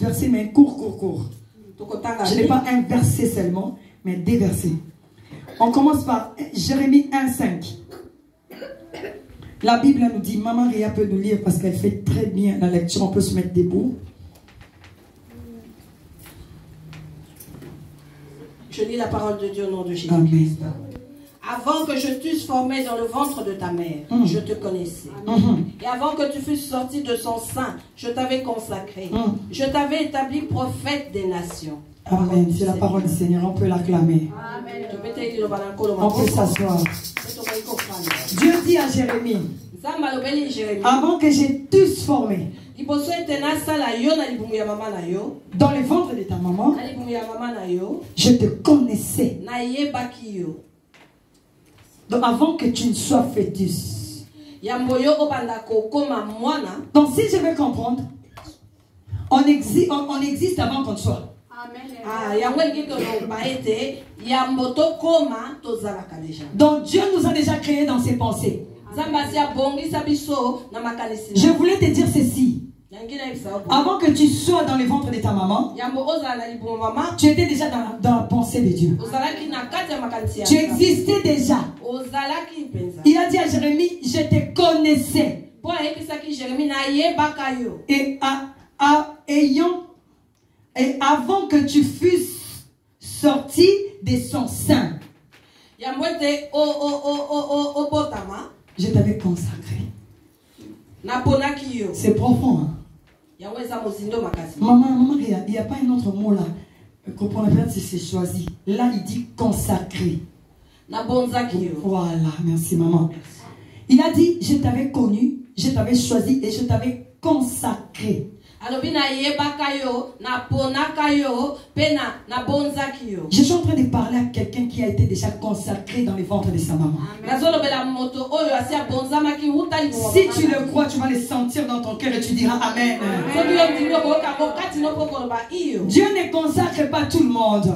versets, mais court. Je n'ai pas un verset seulement, mais des versets. On commence par Jérémie 1,5. La Bible nous dit, Maman Ria peut nous lire parce qu'elle fait très bien la lecture, on peut se mettre debout. Je lis la parole de Dieu au nom de Jésus-Christ. Avant que je t'eusse formé dans le ventre de ta mère, je te connaissais. Et avant que tu fusses sorti de son sein, je t'avais consacré. Je t'avais établi prophète des nations. Amen. C'est la parole du Seigneur, on peut l'acclamer. On peut s'asseoir. Dieu dit à Jérémie, avant que je t'eusse formé dans le ventre de ta maman, je te connaissais. Donc avant que tu ne sois fœtus. Donc si je veux comprendre, on existe avant qu'on soit. Donc Dieu nous a déjà créés dans ses pensées. Je voulais te dire ceci. Avant que tu sois dans le ventre de ta maman, tu étais déjà dans la pensée de Dieu. Tu existais déjà. Il a dit à Jérémie, je te connaissais. Et avant que tu fusses sorti de son sein, je t'avais consacré. C'est profond. Hein? Maman, il n'y a pas un autre mot là. Comprendre c'est choisi. Là, il dit consacré. Voilà, merci maman. Il a dit, je t'avais connu, je t'avais choisi et je t'avais consacré. Je suis en train de parler à quelqu'un qui a été déjà consacré dans les ventres de sa maman. Si tu le crois, tu vas le sentir dans ton cœur et tu diras Amen. Dieu ne consacre pas tout le monde.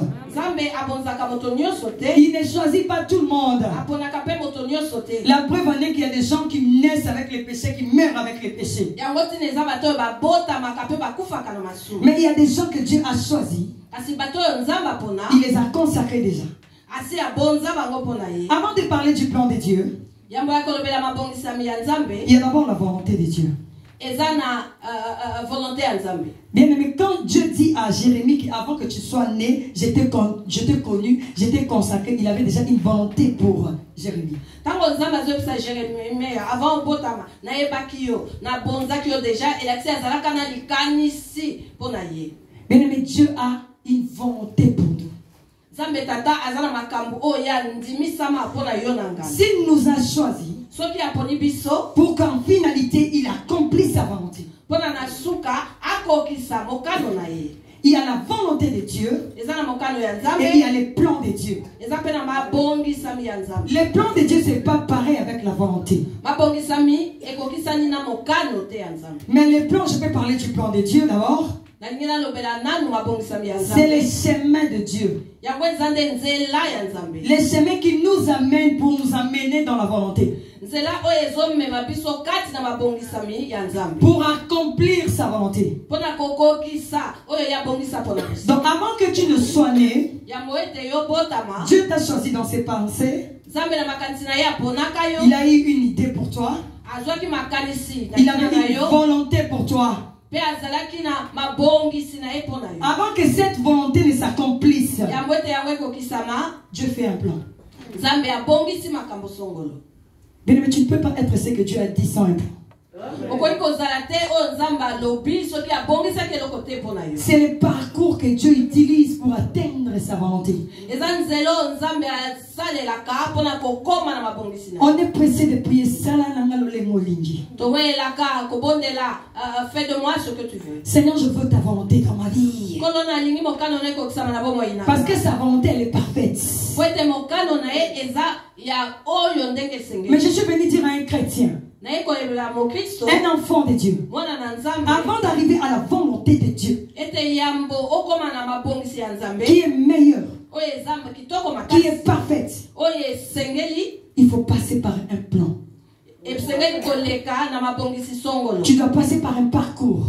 Il ne choisit pas tout le monde. La preuve en est qu'il y a des gens qui naissent avec les péchés, qui meurent avec les péchés. Mais il y a des gens que Dieu a choisis. Il les a consacrés déjà. Avant de parler du plan de Dieu, il y a d'abord la volonté de Dieu. Bien aimé, quand Dieu dit à Jérémie qu'avant que tu sois né, je t'ai connu, je t'ai consacré, il avait déjà une volonté pour Jérémie. Bien aimé, Dieu a une volonté pour nous. S'il nous a choisis pour qu'en finalité il accomplisse sa volonté. Il y a la volonté de Dieu et il y a les plans de Dieu. Les plans de Dieu, c'est pas pareil avec la volonté. Mais les plans, je peux parler du plan de Dieu d'abord. C'est les chemins de Dieu. Les chemins qui nous amènent pour nous amener dans la volonté. Pour accomplir sa volonté. Donc avant que tu ne sois né, Dieu t'a choisi dans ses pensées. Il a eu une idée pour toi. Il a eu une volonté pour toi. Avant que cette volonté ne s'accomplisse, Dieu fait un plan. Bien, mais tu ne peux pas être ce que Dieu a dit sans un plan. C'est le parcours que Dieu utilise pour atteindre sa volonté. On est pressé de prier. Fais de moi ce que tu veux. Seigneur, je veux ta volonté dans ma vie. Parce que sa volonté, elle est parfaite. Mais je suis venu dire à un chrétien, un enfant de Dieu, avant d'arriver à la volonté de Dieu, qui est meilleure, qui est parfaite, il faut passer par un plan. Tu dois passer par un parcours.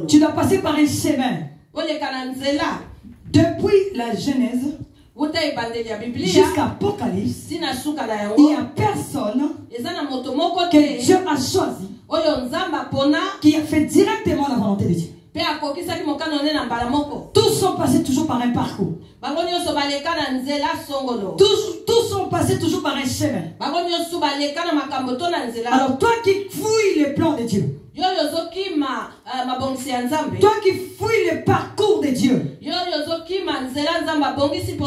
Tu dois passer par un chemin. Depuis la Genèse jusqu'à Apocalypse, il n'y a personne que Dieu a choisi qui a fait directement la volonté de Dieu. Tous sont passés toujours par un parcours. Tous sont passés toujours par un chemin. Alors toi qui fouilles les plans de Dieu, toi qui fouilles le parcours de Dieu,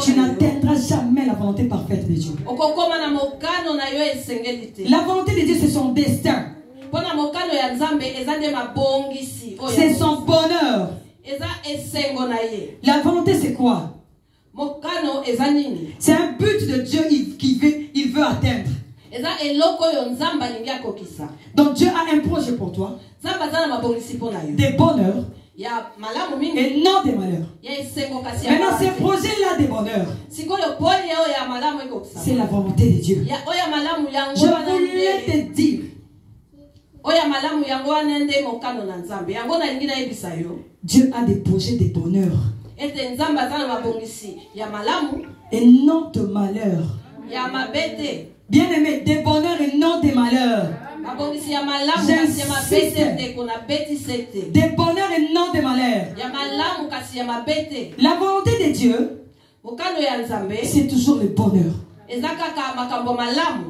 tu n'atteindras jamais la volonté parfaite de Dieu. La volonté de Dieu, c'est son destin. C'est son bonheur. La volonté, c'est quoi? C'est un but de Dieu qu'il veut atteindre. Donc Dieu a un projet pour toi, des bonheurs et non des malheurs. Maintenant, ces projets-là des bonheurs, c'est la volonté de Dieu. Je voulais te dire, Dieu a des projets de bonheur et non de malheur. Bien aimé, des bonheurs et non des malheurs. Des bonheurs et non des malheurs. La volonté de Dieu, c'est toujours le bonheur. Il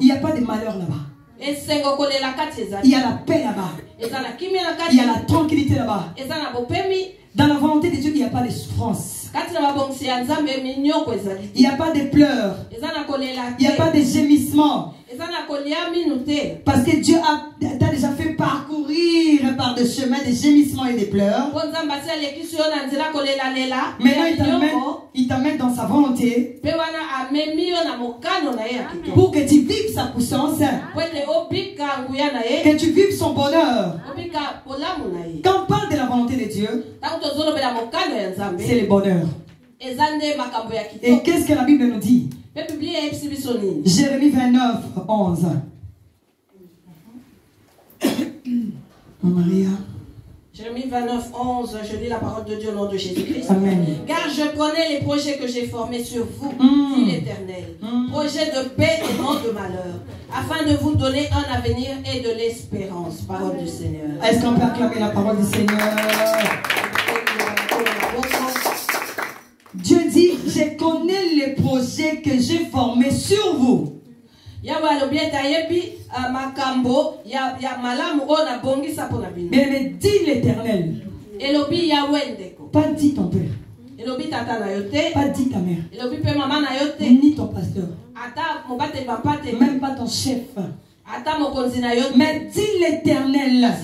n'y a pas de malheur là-bas. Il y a la paix là-bas. Il y a la tranquillité là-bas. Dans la volonté de Dieu, il n'y a pas de souffrance. Il n'y a pas de pleurs. Il n'y a pas de gémissements. Parce que Dieu t'a déjà fait parcourir par des chemins de gémissements et de pleurs. Maintenant, il t'amène dans sa volonté pour que tu vives sa puissance, que tu vives son bonheur. Quand on parle de la volonté de Dieu, c'est le bonheur. Et qu'est-ce que la Bible nous dit? Jérémie 29, 11. Maria. Jérémie 29, 11, je lis la parole de Dieu au nom de Jésus-Christ. Amen. Car je connais les projets que j'ai formés sur vous, dit l'Éternel. Projets de paix et non de malheur, afin de vous donner un avenir et de l'espérance. Parole du Seigneur. Est-ce qu'on peut acclamer la parole du Seigneur? Dieu dit, je connais les projets que j'ai formés sur vous. Mais dit l'Éternel. Pas dit ton père. Pas dit ta mère. Ni ton pasteur. Même pas ton chef. Mais dit l'Éternel.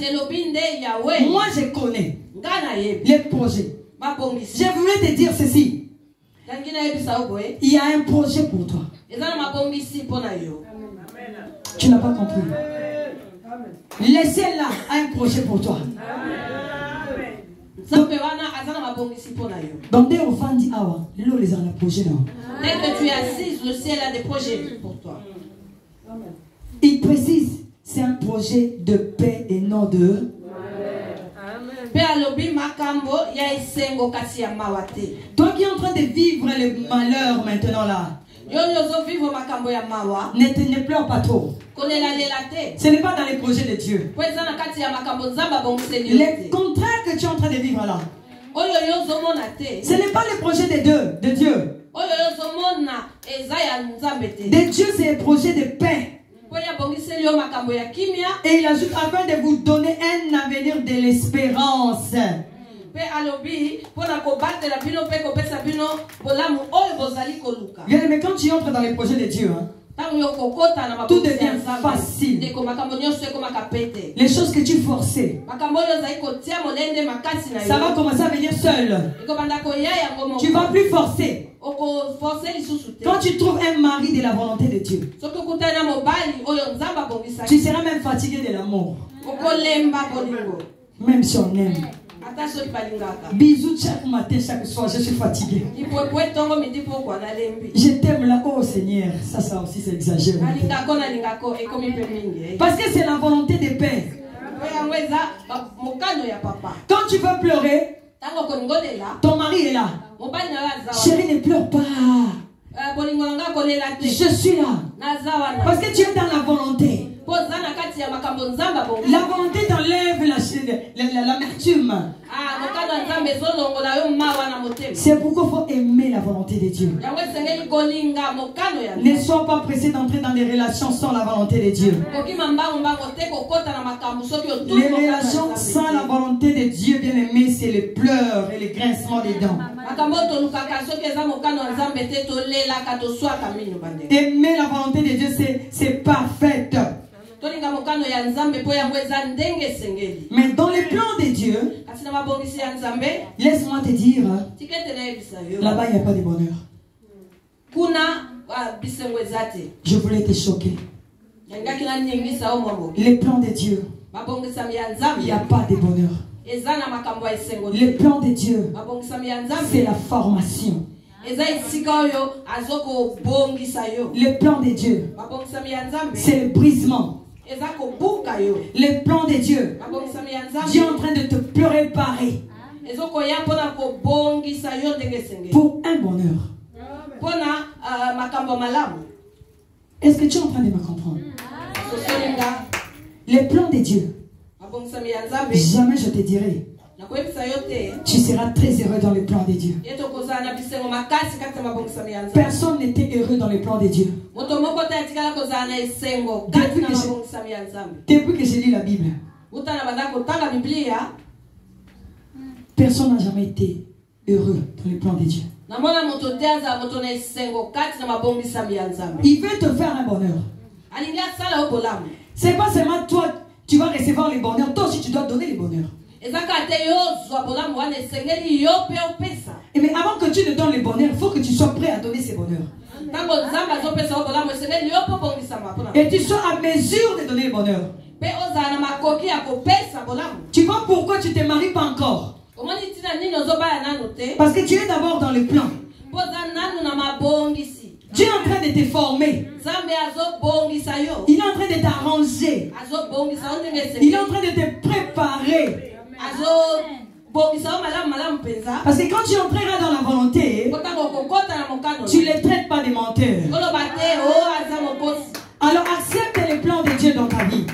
Moi je connais les projets. Je voulais te dire ceci. Il y a un projet pour toi. Tu n'as pas compris. Le ciel là a un projet pour toi. Donc dès qu'on dit awa, l'eau les a un projet là. Dès que tu es assise, le ciel a des projets pour toi. Il précise, c'est un projet de paix et non de. Toi qui es en train de vivre le malheur maintenant là, ne pleure pas trop. Ce n'est pas dans les projets de Dieu. Le contraire que tu es en train de vivre là, ce n'est pas le projet de Dieu. De Dieu, c'est un projet de paix. Et il ajoute afin de vous donner un avenir de l'espérance. Bien, mais quand tu entres dans les projets de Dieu, tout devient facile. Les choses que tu forçais, ça va commencer à venir seul. Tu ne vas plus forcer. Quand tu trouves un mari de la volonté de Dieu, tu seras même fatigué de l'amour. Même si on aime. Bisous chaque matin, chaque soir, je suis fatigué. Je t'aime là, oh Seigneur. Ça aussi c'est exagéré. Parce que c'est la volonté des pères. Quand tu veux pleurer, ton mari est là. Chérie, ne pleure pas. Je suis là. Parce que tu es dans la volonté. La volonté t'enlève l'amertume. C'est pourquoi il faut aimer la volonté de Dieu. Ne sois pas pressé d'entrer dans des relations sans la volonté de Dieu. Les relations sans la volonté de Dieu, bien aimé, c'est les pleurs et les grincements des dents. Aimer la volonté de Dieu, c'est parfaite. Mais dans les plans de Dieu, laisse-moi te dire, là-bas il n'y a pas de bonheur. Je voulais te choquer. Les plans de Dieu, il n'y a pas de bonheur. Les plans de Dieu, c'est la formation. Les plans de Dieu, c'est le brisement. Les plans de Dieu, Dieu est en train de te préparer pour un bonheur. Est-ce que tu es en train de me comprendre? Les plans de Dieu, jamais je te dirai tu seras très heureux dans les plans de Dieu. Personne n'était heureux dans les plans de Dieu. Depuis que j'ai lu la Bible, personne n'a jamais été heureux dans les plans de Dieu. Il veut te faire un bonheur. C'est pas seulement toi, tu vas recevoir les bonheurs, toi aussi tu dois donner les bonheurs. Mais avant que tu ne donnes les bonheurs, il faut que tu sois prêt à donner ces bonheurs. Et tu sois à mesure de donner les bonheurs. Tu vois pourquoi tu ne te maries pas encore? Parce que tu es d'abord dans le plan. Dieu est en train de te former. Il est en train de t'arranger. Il est en train de te préparer. Parce que quand tu entreras dans la volonté, tu ne les traites pas de menteurs. Alors accepte les plans de Dieu dans ta vie.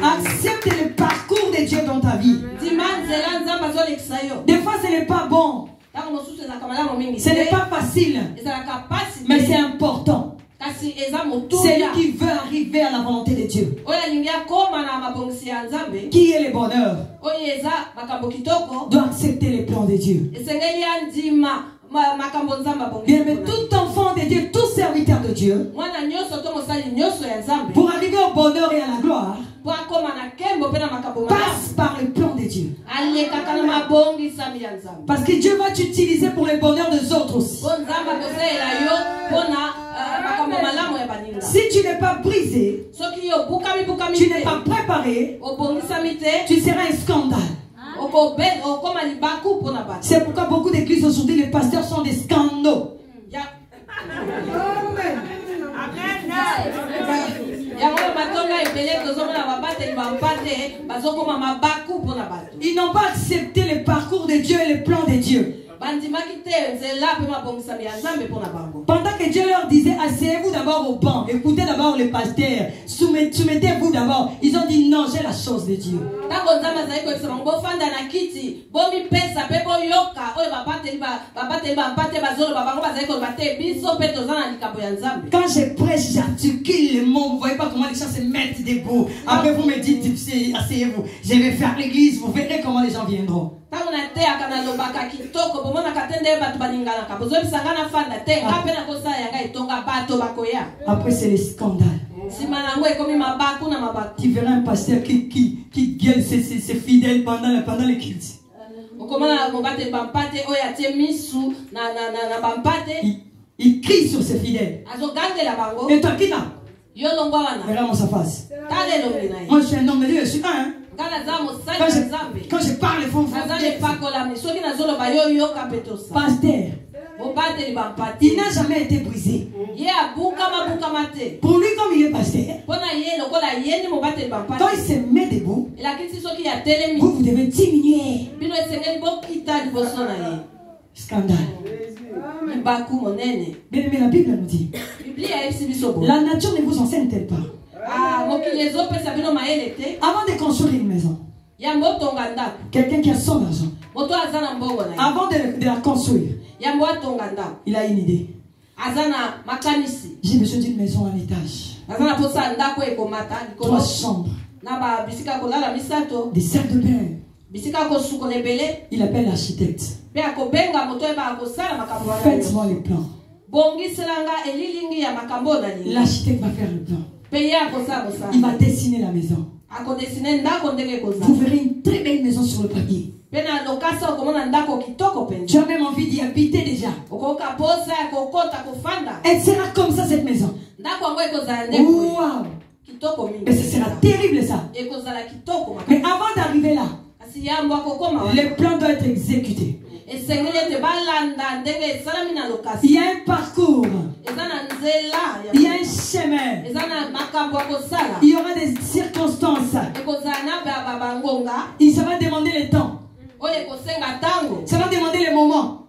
Accepte le parcours de Dieu dans ta vie. Des fois ce n'est pas bon. Ce n'est pas facile. Mais c'est important. C'est lui qui veut arriver à la volonté de Dieu. Qui est le bonheur doit accepter les plans de Dieu. Bien, mais tout enfant de Dieu, tout serviteur de Dieu, pour arriver au bonheur et à la gloire, passe par le plan de Dieu. Parce que Dieu va t'utiliser pour le bonheur des autres aussi. Si tu n'es pas brisé, tu n'es pas préparé, tu seras un scandale. C'est pourquoi beaucoup d'églises aujourd'hui, les pasteurs sont des scandaux. Ils n'ont pas accepté le parcours de Dieu et le plan de Dieu. Pendant que Dieu leur disait, asseyez-vous d'abord au banc, écoutez d'abord les pasteurs, soumettez-vous d'abord. Ils ont dit non, j'ai la chose de Dieu. Quand je prêche, j'articule les mots. Vous ne voyez pas comment les gens se mettent debout. Après vous me dites, asseyez-vous. Je vais faire l'église, vous verrez comment les gens viendront. Après c'est le scandale. Tu verras un pasteur qui gueule ses fidèles pendant les cultes. Il crie sur ses fidèles. Et toi qui là? Regarde-moi sa face. Moi je suis un homme de Dieu, je suis un. Quand je parle, il faut vous pasteur, il n'a jamais été brisé. Pour lui, comme il est pasteur, quand il se met debout, vous devez diminuer. Scandale. Mais la Bible nous dit, la nature ne vous enseigne-t-elle pas? Avant de construire une maison, quelqu'un qui a son argent, avant de la construire, il a une idée. J'ai besoin d'une maison en étage, 3 chambres, des salles de bain. Il appelle l'architecte. Faites-moi les plans. L'architecte va faire le plan. Il va dessiner la maison. Vous verrez une très belle maison sur le papier. Tu as même envie d'y habiter déjà. Elle sera comme ça, cette maison. Wow. Et ce sera terrible ça. Mais avant d'arriver là, les plans doivent être exécutés. Il y a un parcours. Il y a un chemin. Il y aura des circonstances. Il ça va demander le temps. Ça va demander les moments.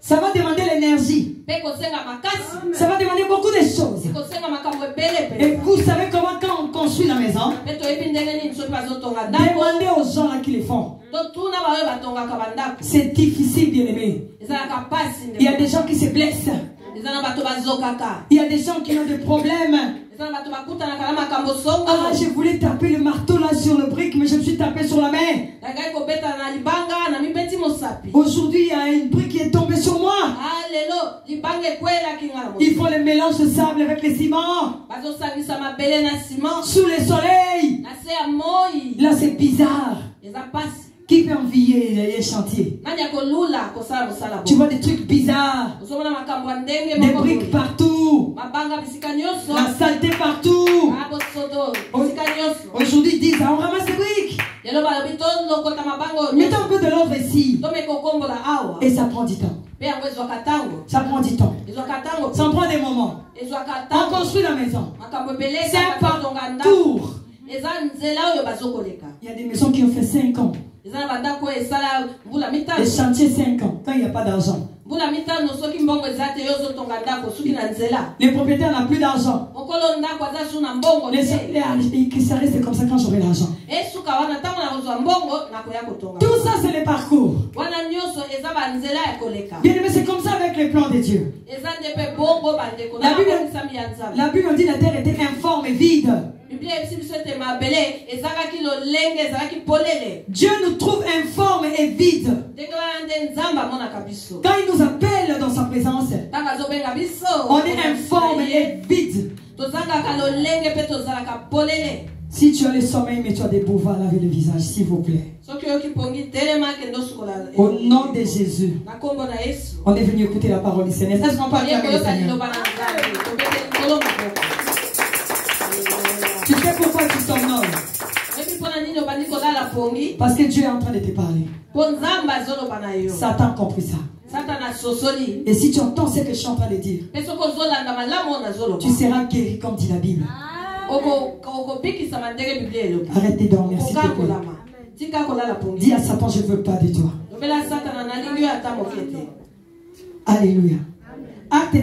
Ça va demander l'énergie. Ça va demander beaucoup de choses. Et vous savez comment quand on construit la maison, demandez aux gens là qui les font. C'est difficile, bien aimé. Il y a des gens qui se blessent. Il y a des gens qui ont des problèmes. Ah, je voulais taper le marteau là sur le brique, mais je me suis tapé sur la main. Aujourd'hui, il y a une brique qui est tombée sur moi. Il faut le mélange de sable avec le ciment. Sous le soleil. Là, c'est bizarre. Qui peut envier les chantiers? Tu vois des trucs bizarres. Des briques partout. La saleté partout. Aujourd'hui, ils disent, on ramasse des briques. Mettons un peu de l'ordre ici. Et ça prend du temps. Ça prend du temps. Ça prend des moments. On construit la maison. C'est un parcours. Il y a des maisons qui ont fait 5 ans. Les chantiers 5 ans, quand il n'y a pas d'argent. Les propriétaires n'ont plus d'argent. Ça reste comme ça quand j'aurai l'argent. Tout ça, c'est le parcours. Bien aimé, c'est comme ça avec les plans de Dieu. La Bible dit que la terre était informe et vide. Dieu nous trouve informe et vide. Quand il nous appelle dans sa présence, on est informe et vide. Si tu as le sommeil, mais tu as des beaux va laver le visage, s'il vous plaît. Au nom de Jésus, on est venu écouter la parole du Seigneur. Est-ce qu'on peut acclamer le Seigneur? Tu sais pourquoi tu t'honores? Parce que Dieu est en train de te parler. Satan a compris ça. Et si tu entends ce que je suis en train de dire, tu seras guéri comme dit la Bible. Arrête de dormir, s'il te plaît. Dis à Satan, je ne veux pas de toi. Alléluia. Acte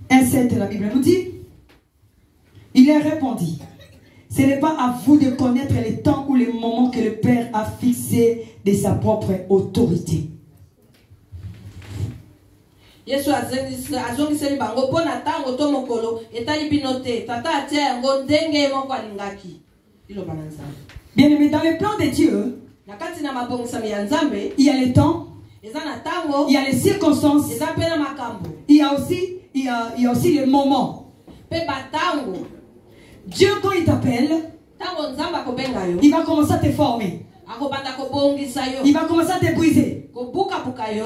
1, 1,7, la Bible nous dit, il leur répondit, ce n'est pas à vous de connaître les temps ou les moments que le Père a fixé de sa propre autorité. Bien aimé, dans le plan de Dieu, il y a les temps, il y a les circonstances, il y a aussi les moments. Dieu, quand il t'appelle, il va commencer à te former. Il va commencer à te briser.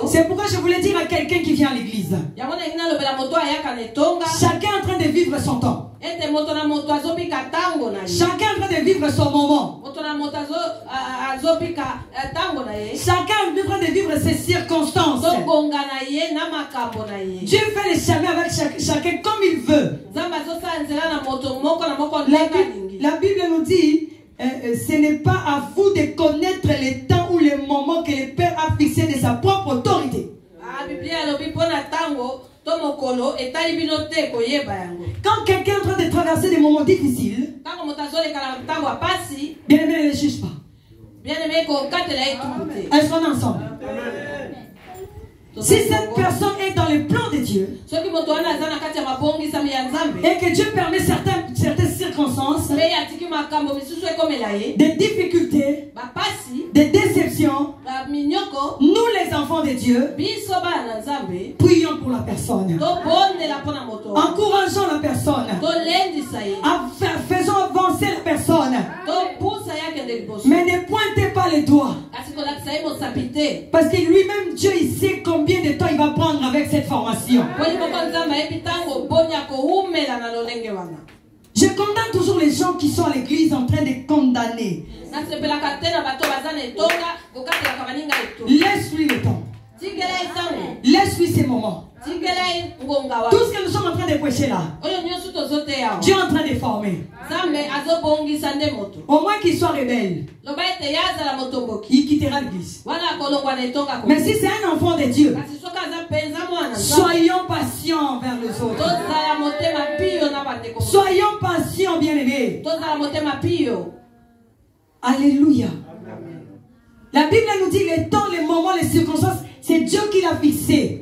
C'est pourquoi je voulais dire à quelqu'un qui vient à l'église, chacun est en train de vivre son temps. Chacun est en train de vivre son moment. Chacun est en train de vivre ses circonstances. Dieu fait les chemins avec chacun comme il veut. La Bible nous dit, ce n'est pas à vous de connaître les temps ou les moments que le Père a fixé de sa propre autorité. Quand quelqu'un est en train de traverser des moments difficiles, bien aimé, ne les juge pas. Est-ce qu'on est ensemble? Si cette personne est dans le plan de Dieu et que Dieu permet certaines circonstances, des difficultés, des déceptions, nous les enfants de Dieu, prions pour la personne, encourageons la personne, faisons avancer la personne, mais ne pointez pas les doigts, parce que lui-même Dieu il sait combien de temps il va prendre avec cette formation. Je condamne toujours les gens qui sont à l'église en train de condamner. Laisse-lui le temps. Laisse-lui ces moments. Tout ce que nous sommes en train de prêcher là, Dieu est en train de former. Au moins qu'il soit rebelle, il quittera l'église. Mais si c'est un enfant de Dieu, soyons patients envers les autres. Soyons patients, bien-aimés. Alléluia. La Bible nous dit les temps, les moments, les circonstances, c'est Dieu qui l'a fixé.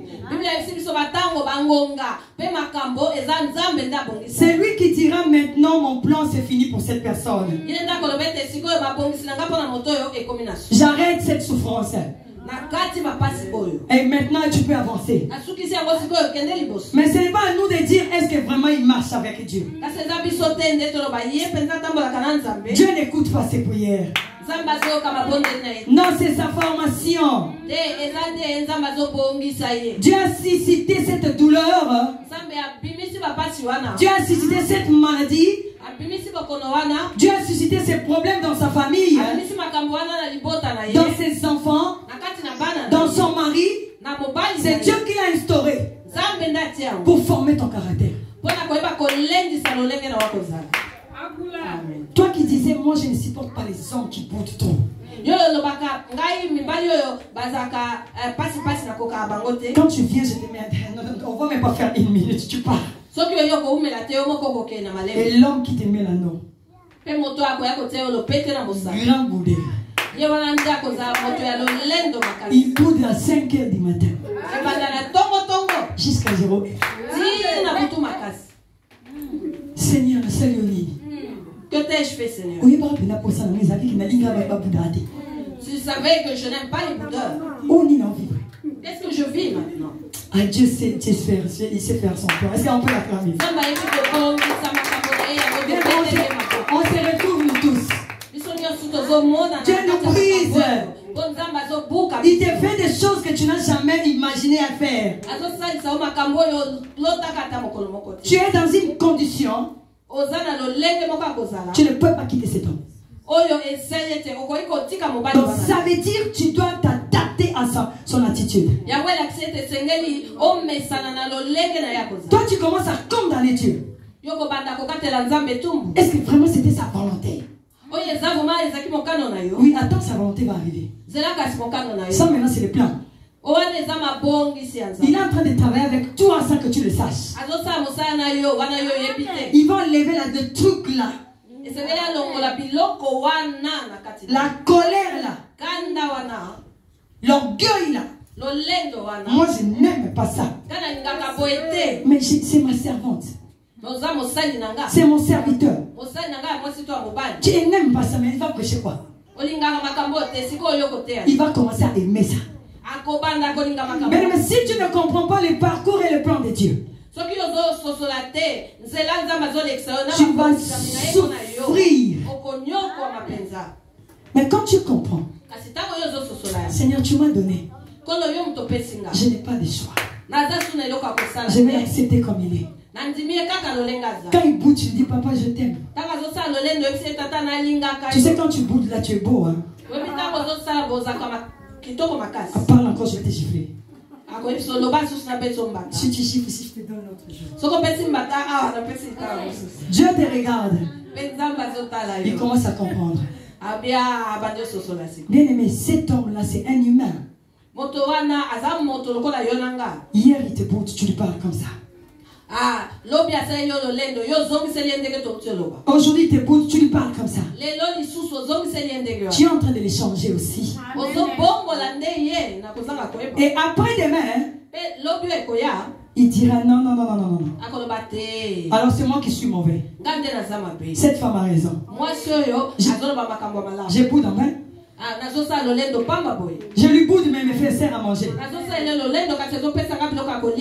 C'est lui qui dira maintenant mon plan c'est fini pour cette personne. J'arrête cette souffrance. Et maintenant tu peux avancer. Mais ce n'est pas à nous de dire est-ce que vraiment il marche avec Dieu. Dieu n'écoute pas ses prières. Non, c'est sa formation. Dieu a suscité cette douleur. Dieu a suscité cette maladie. Dieu a suscité ces problèmes dans sa famille, dans ses enfants, dans son mari. C'est Dieu qui l'a instauré pour former ton caractère. Toi qui disais, moi je ne supporte pas les hommes qui boudent trop. Quand tu viens, je te mets. On va même pas faire une minute, tu pars. Et l'homme qui te met là, non. Grand boudé. Il boude à 5 h du matin jusqu'à 0 h. Seigneur, salut. Que t'ai-je fait, Seigneur? Tu savais que je n'aime pas les boudeurs. Qu'est-ce que je vis maintenant? Ah, Dieu sait faire, il sait faire son plan. Est-ce qu'on peut l'acclamer? On se retrouve nous tous. Dieu nous brise. Il te fait des choses que tu n'as jamais imaginé à faire. Tu es dans une condition. Tu ne peux pas quitter cet homme. Donc ça veut dire que tu dois t'adapter à son attitude. Toi tu commences à condamner Dieu. Est-ce que vraiment c'était sa volonté? Oui, attends, sa volonté va arriver. Ça maintenant c'est le plan. Il est en train de travailler avec toi sans que tu le saches. Il va enlever le truc là. La colère là. L'orgueil là. Moi je n'aime pas ça. Mais c'est ma servante. C'est mon serviteur. Tu n'aimes pas ça, mais il va prêcher quoi? Il va commencer à aimer ça. Mais si tu ne comprends pas le parcours et le plan de Dieu, tu vas souffrir. Mais quand tu comprends, Seigneur, tu m'as donné. Je n'ai pas de choix. Je vais accepter comme il est. Quand il boude, tu dis papa je t'aime. Tu sais quand tu boudes là tu es beau hein. Parle encore, je vais te gifler. Si tu gifles, si je te donne l'autre jour. Dieu te regarde. Il commence à comprendre. Bien aimé, cet homme là c'est un humain. Hier il te boude, tu lui parles comme ça. Aujourd'hui il te boude, tu lui parles comme ça. Tu es en train de l'échanger aussi. Et après demain, il dira non, non, non, non, non, non. Alors c'est moi qui suis mauvais. Cette femme a raison. Je boude en main. Je lui boude mais me fait serre à manger.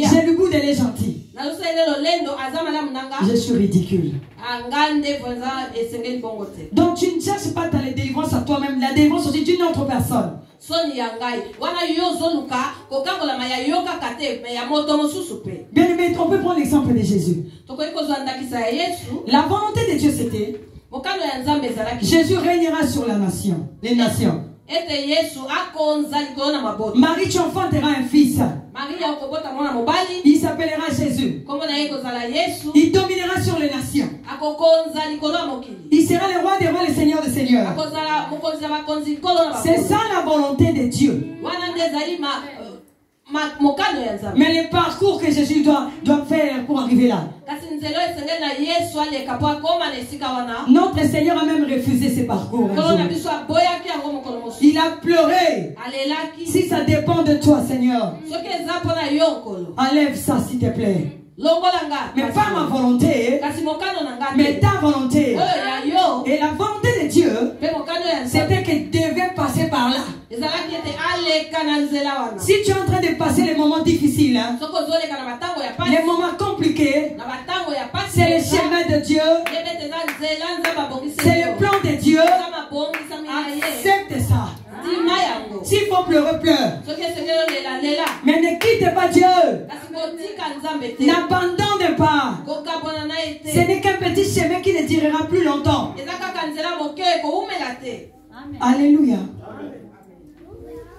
Je lui boude, elle est gentille. Je suis ridicule. Donc tu ne cherches pas ta délivrance à toi-même, la délivrance aussi d'une autre personne. Bien aimé, on peut prendre l'exemple de Jésus. La volonté de Dieu c'était Jésus régnera sur la nation, les nations. Marie, tu enfanteras un fils. Il s'appellera Jésus. Il dominera sur les nations. Il sera le roi des rois, le seigneur des seigneurs. C'est ça la volonté de Dieu. Mais le parcours que Jésus doit faire pour arriver là. Notre Seigneur a même refusé ce parcours. Il a pleuré. Si ça dépend de toi, Seigneur, enlève ça s'il te plaît. Mais pas ma volonté, mais ta volonté. Et la volonté de Dieu, c'était qu'elle devait passer par là. Si tu es en train de passer les moments difficiles, hein, les moments compliqués, c'est le chemin de Dieu, c'est le plan de Dieu. Accepte ça. S'il faut pleurer, pleure. Mais ne quitte pas Dieu. N'abandonne pas. Ce n'est qu'un petit chemin qui ne durera plus longtemps. Alléluia.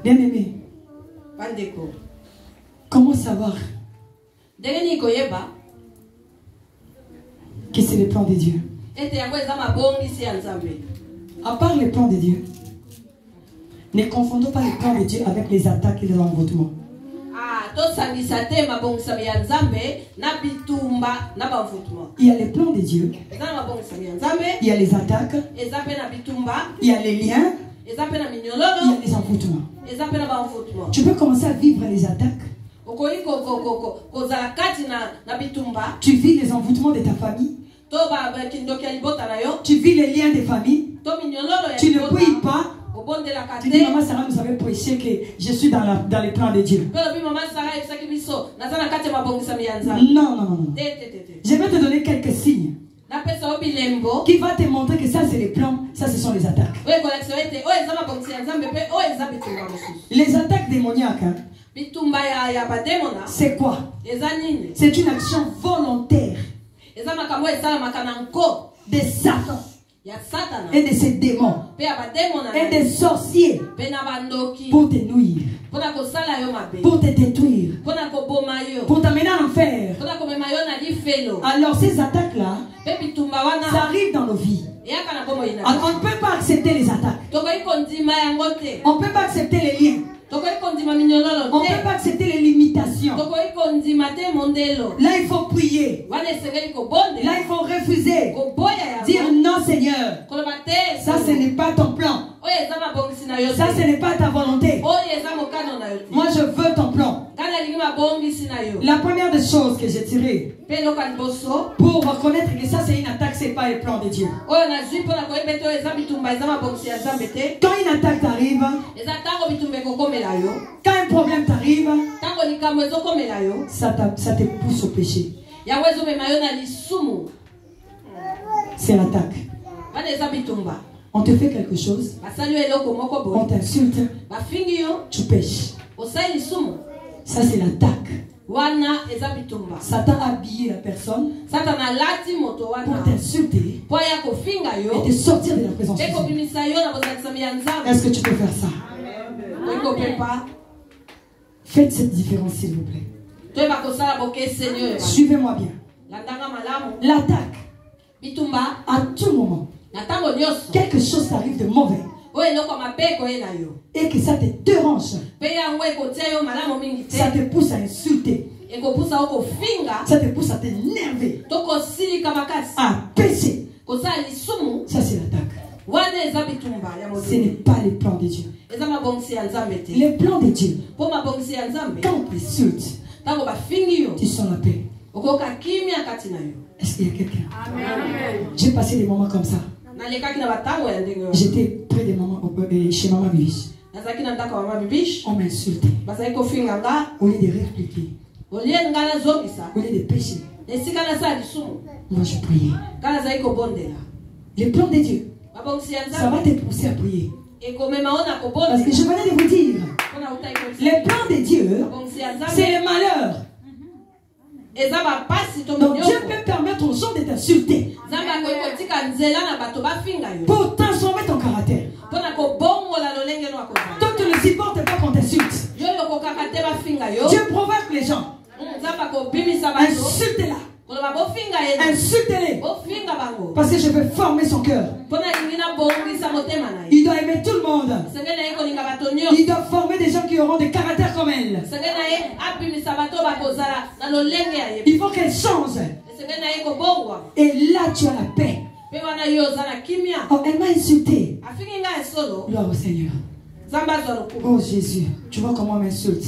Bien aimé. Comment savoir que c'est le plan de Dieu? À part le plan de Dieu, ne confondons pas le plan de Dieu avec les attaques et les envoûtements. Il y a les plans de Dieu, il y a les attaques, il y a les liens, il y a les envoûtements. Tu peux commencer à vivre les attaques. Tu vis les envoûtements de ta famille. Tu vis les liens des familles. Tu ne pries pas. Tu dis, maman Sarah nous avait prêché que je suis dans les plans de Dieu. Non, non, non. Je vais te donner quelques signes qui va te montrer que ça c'est les plans, ça ce sont les attaques. Les attaques démoniaques, hein, c'est quoi? C'est une action volontaire de Satan et de ses démons et des sorciers pour te nuire, pour te détruire, pour t'amener en enfer. Alors ces attaques là, ça arrive dans nos vies. Alors, on ne peut pas accepter les attaques. On ne peut pas accepter les liens. On ne peut pas accepter les limitations. Là il faut prier. Là il faut refuser. Dire non Seigneur, ça ce n'est pas ton plan. Ça ce n'est pas ta volonté. Moi je veux ton plan. La première des choses que j'ai tirées pour reconnaître que ça c'est une attaque, c'est pas le plan de Dieu. Quand une attaque t'arrive, quand un problème t'arrive, ça te pousse au péché. C'est l'attaque. On te fait quelque chose, on t'insulte, tu pêches. Ça c'est l'attaque. Satan a habillé la personne pour t'insulter et te sortir de la présence de Dieu. Est-ce que tu peux faire ça? Faites cette différence s'il vous plaît. Suivez-moi bien. L'attaque, à tout moment, quelque chose t'arrive de mauvais et que ça te dérange, ça te pousse à insulter, ça te pousse à t'énerver, à pécher. Ça c'est l'attaque. Ce n'est pas les plans de Dieu. Les plans de Dieu, quand on t'insulte, tu sens la paix. Est-ce qu'il y a quelqu'un? J'ai passé des moments comme ça. J'étais près de maman, chez maman Bibiche. On m'a insulté. Au lieu de répliquer, au lieu de pécher, moi je priais. Les plans de Dieu, ça va te pousser à prier. Parce que je venais de vous dire, les plans de Dieu, c'est le malheur. Donc Dieu peut permettre aux gens de t'insulter pour transformer ton caractère. Toi tu ne supportes pas qu'on t'insulte. Dieu provoque les gens. Insulte-la. Insulte-les. Parce que je veux former son cœur. Il doit aimer tout le monde. Il doit former des gens qui auront des caractères comme elle. Il faut qu'elle change. Et là tu as la paix. Oh, elle m'a insulté. Gloire au Seigneur. Oh Jésus, tu vois comment on m'insulte.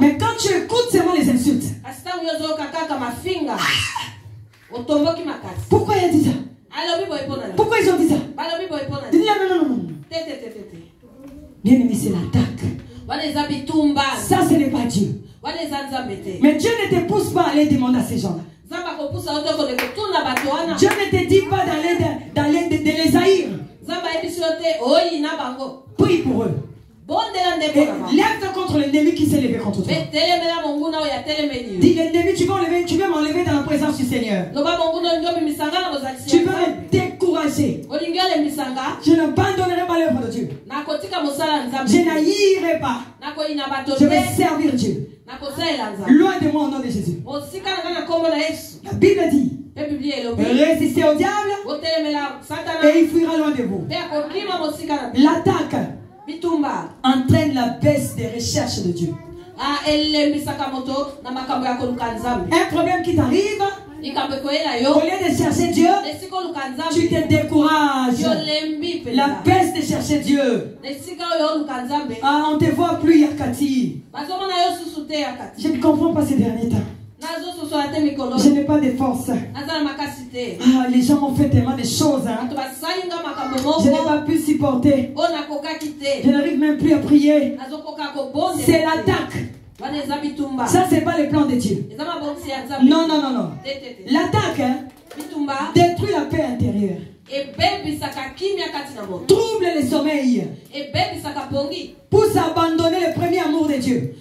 Mais quand tu écoutes seulement les insultes, pourquoi il a dit ça? Pourquoi ils ont dit ça? Non. Bien aimé, c'est l'attaque. Ça ce n'est pas Dieu. Mais Dieu ne te pousse pas à aller demander à ces gens-là. Dieu ne te dit pas d'aller de les haïr. Prie pour eux. Lève-toi contre l'ennemi qui s'est levé contre toi. Dis l'ennemi, tu veux m'enlever dans la présence du Seigneur. Tu veux me décourager. Je n'abandonnerai pas l'œuvre de Dieu. Je n'haïrai pas. Je vais servir Dieu. Loin de moi au nom de Jésus. La Bible dit, résistez au diable et il fuira loin de vous. L'attaque entraîne la baisse des recherches de Dieu. Un problème qui t'arrive, au lieu de chercher Dieu, tu te décourages. La baisse de chercher Dieu. On ne te voit plus, Yakati. Je ne comprends pas ces derniers temps. Je n'ai pas de force. Les gens m'ont fait tellement de choses. Je n'ai pas pu supporter. Je n'arrive même plus à prier. C'est l'attaque. Ça, c'est pas le plan de Dieu. Non. L'attaque détruit la paix intérieure. Trouble le sommeil. Pousse à abandonner le premier amour de Dieu.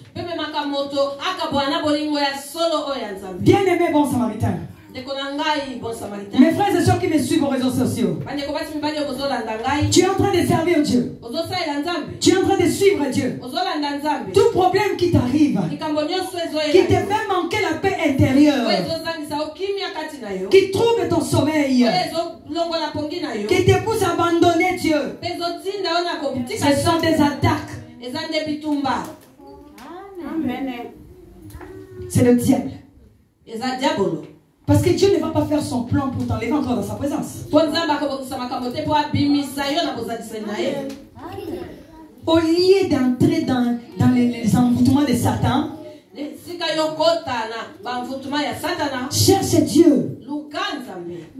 Bien-aimé bon samaritain. Mes frères et sœurs qui me suivent aux réseaux sociaux, tu es en train de servir Dieu. Tu es en train de suivre Dieu. Tout problème qui t'arrive, qui te fait manquer la paix intérieure, qui trouble ton sommeil, qui te pousse à abandonner Dieu, ce sont des attaques. C'est le diable. Parce que Dieu ne va pas faire son plan pour t'enlever encore dans sa présence. Au lieu d'entrer dans les envoûtements de Satan, cherche Dieu.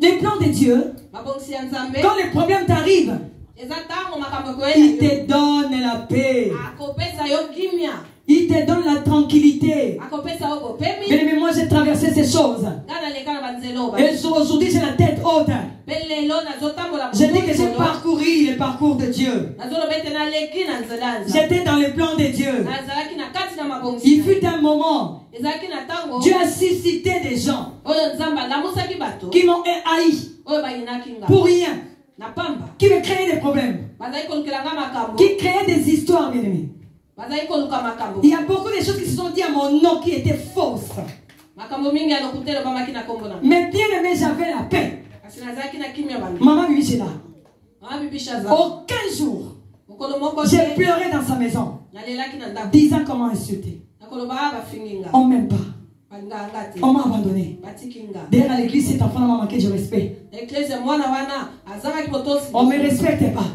Les plans de Dieu, quand les problèmes t'arrivent, il te donne la paix. Il te donne la tranquillité. Mais moi j'ai traversé ces choses. Et aujourd'hui j'ai la tête haute. Je dis que j'ai parcouru parcours de Dieu. J'étais dans le plan de Dieu. Il fut un moment, Dieu a suscité des gens qui m'ont haï pour rien, qui me créaient des problèmes, qui créaient des histoires, bien aimés. Il y a beaucoup de choses qui se sont dites à mon nom qui étaient fausses. Mais bien aimé, j'avais la paix. Maman Bibi est là. Aucun jour, j'ai pleuré dans sa maison, disant comment insulter. On ne m'aime pas. On m'a abandonné. D'ailleurs, à l'église, cet enfant m'a manqué de respect. On ne me respectait pas.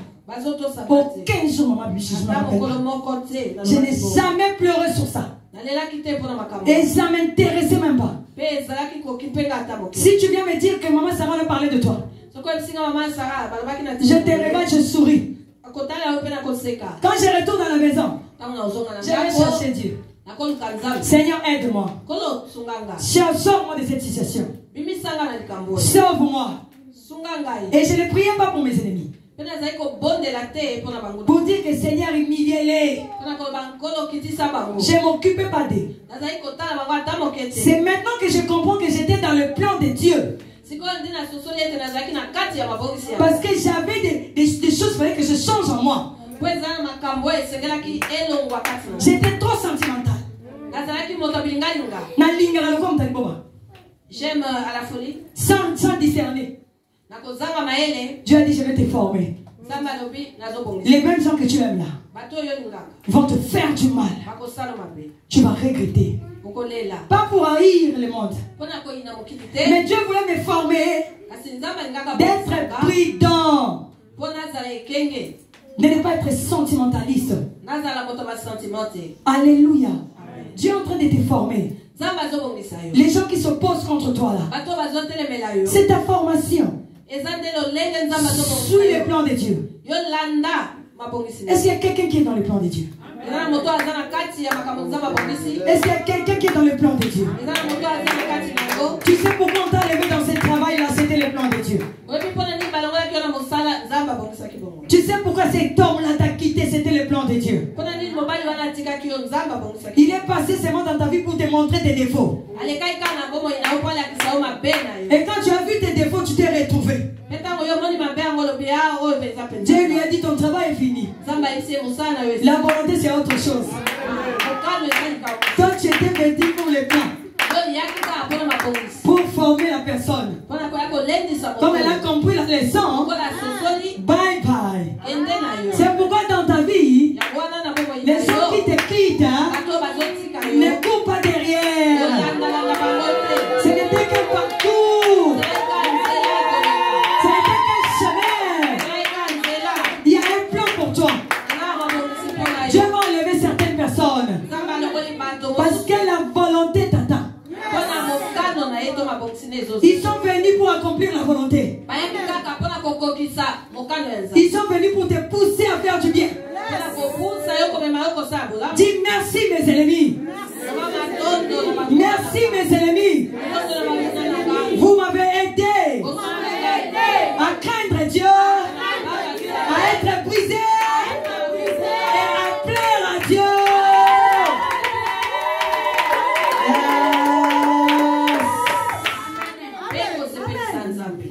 Aucun jour, maman Bibi, je n'ai jamais pleuré sur ça. Et ça ne m'intéressait même pas. Si tu viens me dire que maman Sarah a parlé de toi, je te regarde, je souris. Quand je retourne à la maison, je vais chercher Dieu. Seigneur, aide-moi. Sors-moi de cette situation. Sauve-moi. Et je ne priais pas pour mes ennemis. Pour dire que Seigneur, humiliez-les. Je ne m'occupais pas d'eux. C'est maintenant que je comprends que j'étais dans le plan de Dieu. Parce que j'avais des choses que je change en moi. J'étais trop sentimental. J'aime à la folie. Sans discerner. Dieu a dit, je vais te former. Les mêmes gens que tu aimes là vont te faire du mal. Tu vas regretter. Pas pour haïr le monde. Mais Dieu voulait me former d'être prudent. De ne pas être sentimentaliste. Alléluia. Dieu est en train de te former. Les gens qui s'opposent contre toi là, c'est ta formation. Suis le plan de Dieu. Est-ce qu'il y a quelqu'un qui est dans le plan de Dieu? Est-ce qu'il y a quelqu'un qui est dans le plan de Dieu? Tu sais pourquoi on t'a levé dans ce travail-là? C'était le plan de Dieu. Tu sais pourquoi cet homme-là t'a quitté? C'était le plan de Dieu. Il est passé seulement dans ta vie pour te montrer tes défauts. Et quand tu as vu tes défauts, tu t'es retrouvé. Dieu lui a dit, ton travail est fini. La volonté, c'est autre chose. Toi, tu étais venu pour le plan. Pour former la personne. Comme elle a compris la leçon, bye bye. C'est pourquoi dans ta vie, les gens qui te quittent ne courent pas derrière. Ce n'était qu'un parcours. Ce n'était qu'un chemin. Il y a un plan pour toi. Dieu va enlever certaines personnes. Parce que la volonté t'attend. Ils sont venus pour accomplir la volonté. Ils sont venus pour te pousser à faire du bien. Dis merci mes ennemis. Merci mes ennemis. Vous m'avez aidé à craindre Dieu, à être brisé et à plaire à Dieu.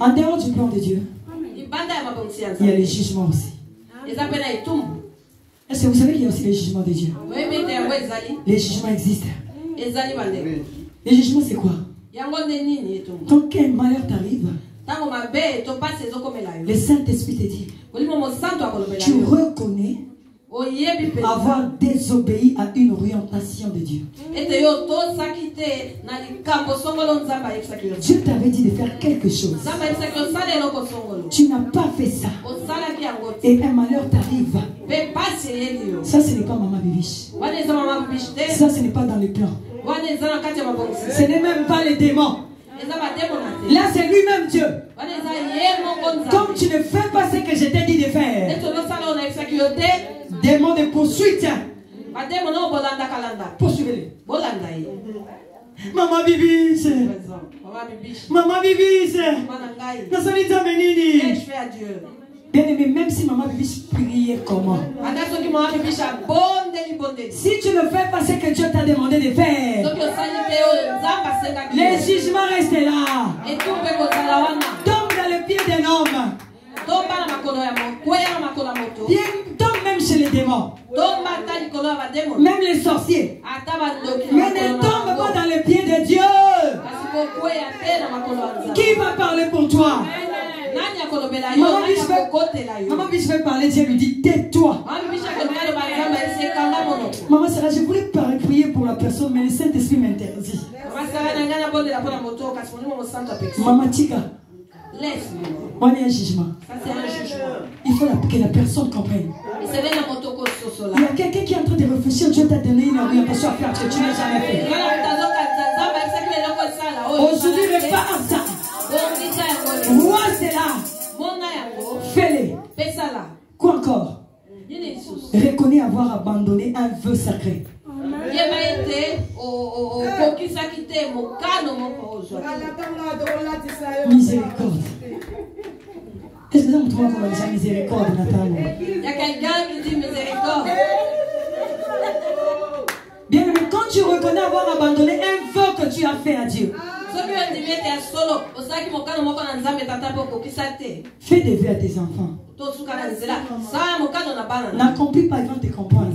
En dehors du plan de Dieu, il y a les jugements aussi. Est-ce que vous savez qu'il y a aussi les jugements de Dieu? Les jugements existent. Les jugements, c'est quoi? Quand quel malheur t'arrive, le Saint-Esprit te dit, tu reconnais avoir désobéi à une orientation de Dieu. Dieu t'avait dit de faire quelque chose. Tu n'as pas fait ça. Et un malheur t'arrive. Ça, ce n'est pas Maman Bibiche. Ça, ce n'est pas dans les plans. Ce n'est même pas les démons. Là, c'est lui-même Dieu. Comme tu ne fais pas ce que je t'ai dit de faire, démons de poursuite, poursuivez-les. Maman Bibiche. Maman Bibiche. Qu'est-ce que je fais à Dieu? Bien aimé, même si maman Bibi priait comment? Si tu ne fais pas ce que Dieu t'a demandé de faire, les jugements restent là. Tombe dans le pied d'un homme. Tombe même chez les démons. Même les sorciers. Mais ne tombe pas dans le pied de Dieu. Qui va parler pour toi? Maman, je vais parler, Dieu lui dit, tais-toi. Maman Sarah, je voulais prier pour la personne, mais le Saint-Esprit m'interdit. Maman Tika, on est un jugement. Il faut que la personne comprenne. Il y a quelqu'un qui est en train de réfléchir, Dieu t'a donné une orientation à faire que tu n'as jamais fait. Aujourd'hui, répare ça. Vois cela. Fais-les. Quoi encore? Reconnais avoir abandonné un vœu sacré. Miséricorde. Est-ce que ça me trouve comme déjà miséricorde, Nathan? Il y a quelqu'un qui dit miséricorde. Bien, mais quand tu reconnais avoir abandonné un vœu que tu as fait à Dieu, fais des vœux à tes enfants. N'accomplis pas, ils vont te comprendre.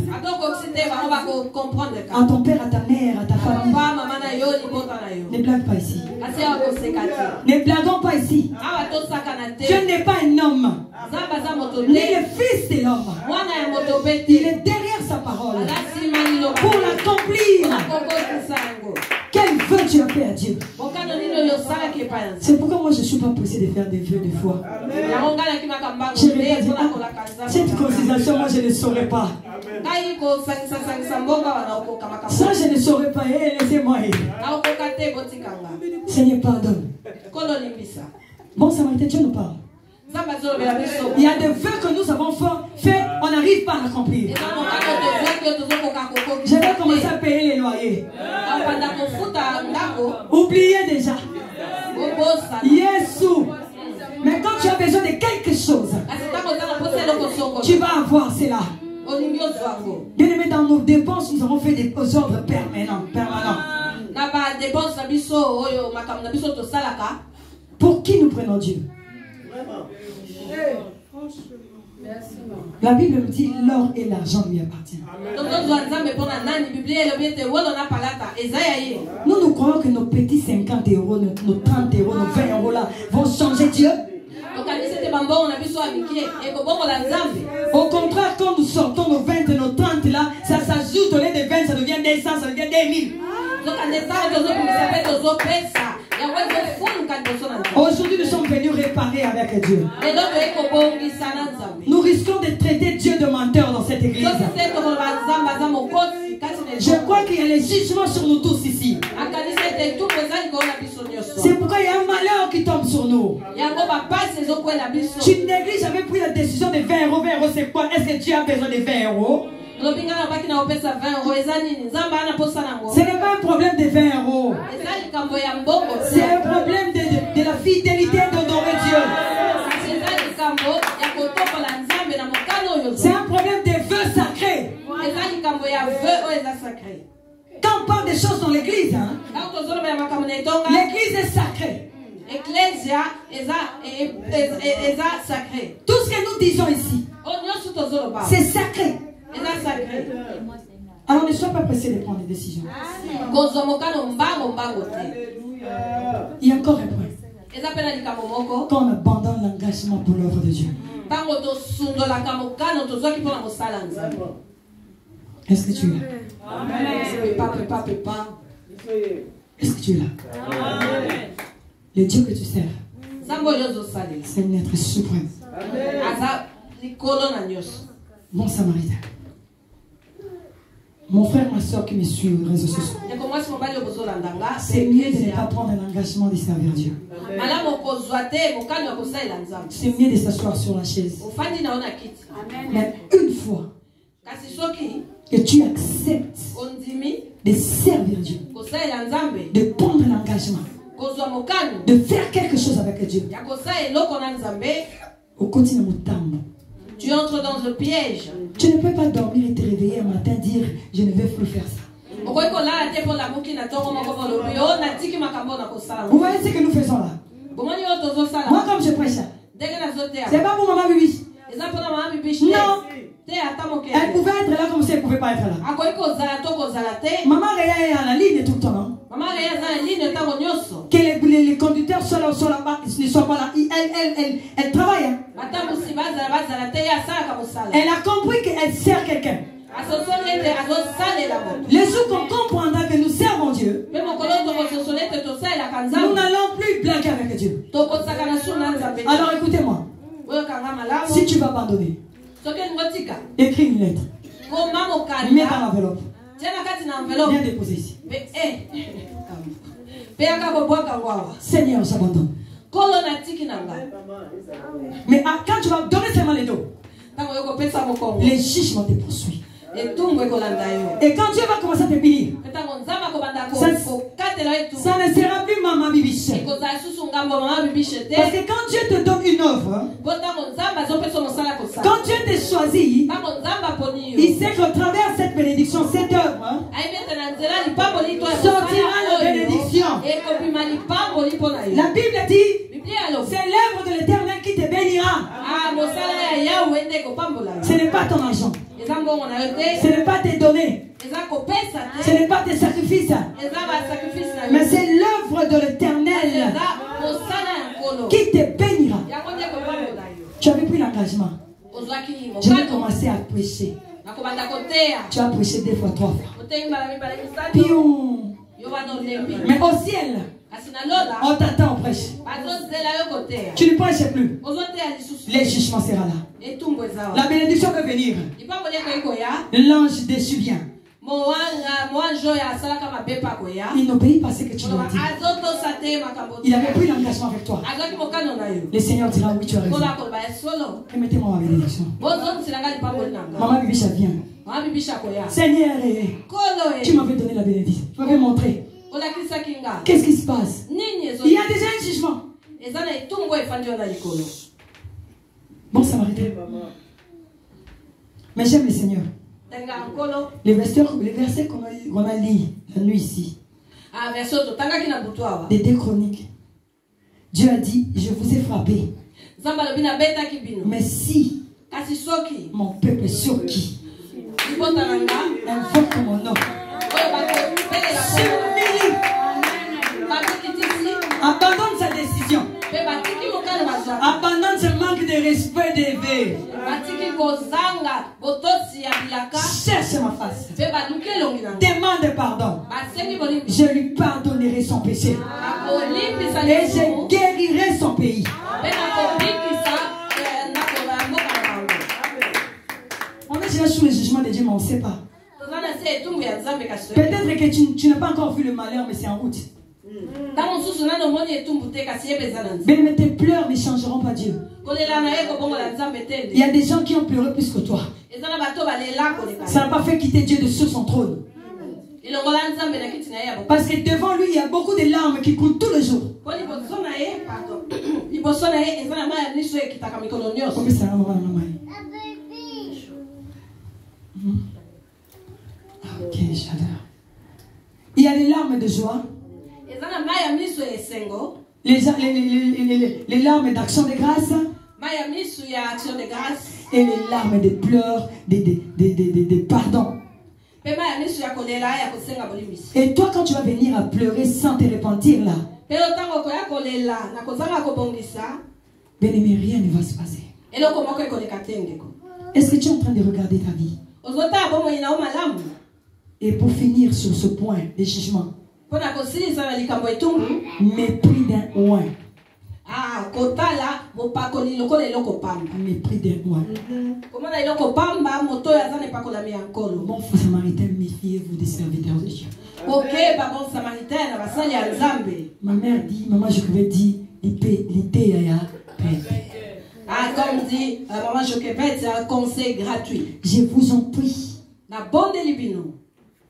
À ton père, à ta mère, à ta famille. Ne blague pas ici. Ne blaguons pas ici. Dieu n'est pas un homme. Il est le fils de l'homme. Il est derrière sa parole pour l'accomplir. Quel vœu tu as fait à Dieu? C'est pourquoi moi je ne suis pas poussée de faire des vœux de foi. Je regarde, cette concisation, moi je ne saurais pas. Ça je ne saurais pas. Laissez-moi. Seigneur, pardonne. Bon Samaritain, Dieu nous parle. Il y a des vœux que nous avons fait, on n'arrive pas à l'accomplir. Je vais commencer à payer les loyers. Oubliez déjà. Yesu. Mais quand tu as besoin de quelque chose, tu vas avoir cela. Bien aimé, dans nos dépenses, nous avons fait des ordres permanents. Pour qui nous prenons Dieu? La Bible me dit l'or et l'argent lui appartiennent. Nous croyons que nos petits 50 euros, nos 30 euros, nos 20 euros là vont changer Dieu. Au contraire, quand nous sortons nos 20 et nos 30 là, ça s'ajoute au lieu de 20, ça devient 200, ça devient 2000. Aujourd'hui, nous sommes venus réparer avec Dieu. Nous risquons de traiter Dieu de menteur dans cette église. Je crois qu'il y a les jugements sur nous tous ici. C'est pourquoi il y a un malheur qui tombe sur nous. Tu négliges, j'avais pris la décision de 20 euros. 20 euros, c'est quoi? Est-ce que Dieu a besoin de 20 euros? Ce n'est pas un problème de 20 euros. C'est un problème de la fidélité d'honorer Dieu. C'est un problème des vœux sacrés. Quand on parle des choses dans l'église, hein, l'église est sacrée. Tout ce que nous disons ici, c'est sacré. Alors ne sois pas pressé de prendre des décisions. Il y a encore un point. Quand on abandonne l'engagement pour l'œuvre de Dieu. Est-ce que tu es là? Est-ce que tu es là? Le Dieu que tu sers, c'est un être suprême. Bon Samaritain. Mon frère, ma soeur qui me suit aux réseaux sociaux, c'est mieux de ne pas prendre un engagement de servir Dieu. C'est mieux de s'asseoir sur la chaise. Mais une fois que tu acceptes de servir Dieu, de prendre l'engagement, de faire quelque chose avec Dieu, Tu entres dans le piège. Tu ne peux pas dormir et te réveiller un matin et dire je ne vais plus faire ça. Vous voyez ce que nous faisons là? Moi comme je prêche, c'est pas pour maman Bibi. Non. Elle pouvait être là comme si elle ne pouvait pas être là. Maman Réa est à la ligne tout le temps. Non? Que les conducteurs soient là, ne soient pas là. Elle travaille. Hein? Elle a compris qu'elle sert quelqu'un. Les jours qu'on comprendra que nous servons Dieu, nous n'allons plus blaguer avec Dieu. Alors écoutez-moi. Si tu vas abandonner, écris une lettre. Mets dans l'enveloppe. Viens déposer ici. Seigneur, j'abandonne. Mais quand tu vas donner seulement les dos, les jugements te poursuivent. Et quand Dieu va commencer à te bénir, ça ne sera plus maman bibiche. Parce que quand Dieu te donne une œuvre, quand Dieu te choisit, il sait qu'au travers de cette bénédiction, cette œuvre sortira la bénédiction. La Bible dit, c'est l'œuvre de l'Éternel qui te bénira. Ce n'est pas ton argent. Ce n'est pas tes données. Ce n'est pas tes sacrifices. Mais c'est l'œuvre de l'Éternel qui te bénira. Tu avais pris l'engagement. Je vais commencer à prêcher. Tu as prêché 2 fois, 3 fois. Pion. Mais au ciel, on t'attend au prêche. Tu ne prêches plus. Les jugements sera là. La bénédiction peut venir. L'ange déçu vient. Il n'obéit pas à ce que tu lui as dit. Il avait pris l'engagement avec toi. Le Seigneur dira oui, tu as raison. Remettez-moi ma bénédiction. Maman Bibicha vient. Seigneur, tu m'avais donné la bénédiction. Tu m'avais montré. Qu'est-ce qui se passe? Il y a déjà un jugement. Bon Samaritain. Mais j'aime le Seigneur. Les versets qu'on a lus la nuit ici. Des 2 Chroniques. Dieu a dit, je vous ai frappé. Mais si mon peuple sur qui invoque mon nom, abandonne sa décision, abandonne ce manque de respect d'éveil, cherche ma face, demande pardon, je lui pardonnerai son péché et je guérirai son pays. On est déjà sous le jugement de Dieu, mais on ne sait pas. Peut-être que tu n'as pas encore vu le malheur, mais c'est en route. Mais tes pleurs ne changeront pas Dieu. Il y a des gens qui ont pleuré plus que toi. Ça n'a pas fait quitter Dieu de sur son trône. Parce que devant lui, il y a beaucoup de larmes qui coulent tous les jours. Ok, j'adore. Il y a les larmes de joie. Les larmes d'action de grâce. Et les larmes de pleurs, de pardon. Et toi, quand tu vas venir à pleurer sans te repentir là, bien-aimé, rien ne va se passer. Est-ce que tu es en train de regarder ta vie? Et pour finir sur ce point de jugement, mépris d'un oin. Mépris d'un oin. Bon Samaritain, méfiez-vous des serviteurs de Dieu. Ma mère dit, maman Jochebed dit, comme dit maman Jochebed, c'est un conseil gratuit. Je vous en prie.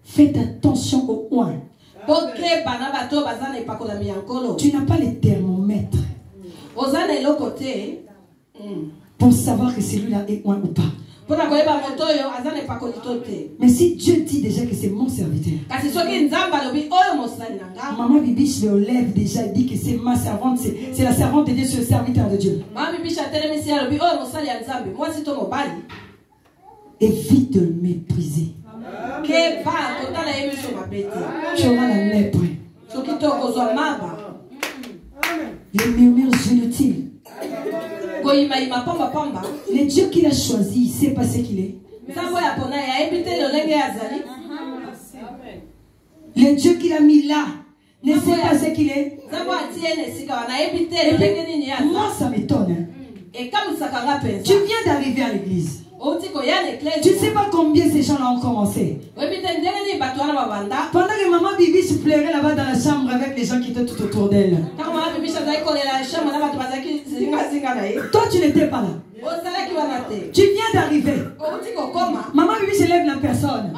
Faites attention au oin. Tu n'as pas les thermomètres. pour savoir que celui-là est loin ou pas. Mais si Dieu dit déjà que c'est mon serviteur, Maman Bibi se lève déjà et dit que c'est ma servante, c'est la servante de Dieu, c'est le serviteur de Dieu. Évite de le mépriser. Tu auras la lèpre. Les murmures inutiles. Le Dieu qu'il a choisi, il sait pas ce qu'il est. Le Dieu qu'il a mis là ne sait pas ce qu'il est. Moi, ça m'étonne. Tu viens d'arriver à l'église. Tu ne sais pas combien ces gens-là ont commencé. Pendant que Maman Bibi se plairait là-bas dans la chambre avec les gens qui étaient tout autour d'elle. Toi, tu n'étais pas là. Tu viens d'arriver. Maman Bibi se lève la personne.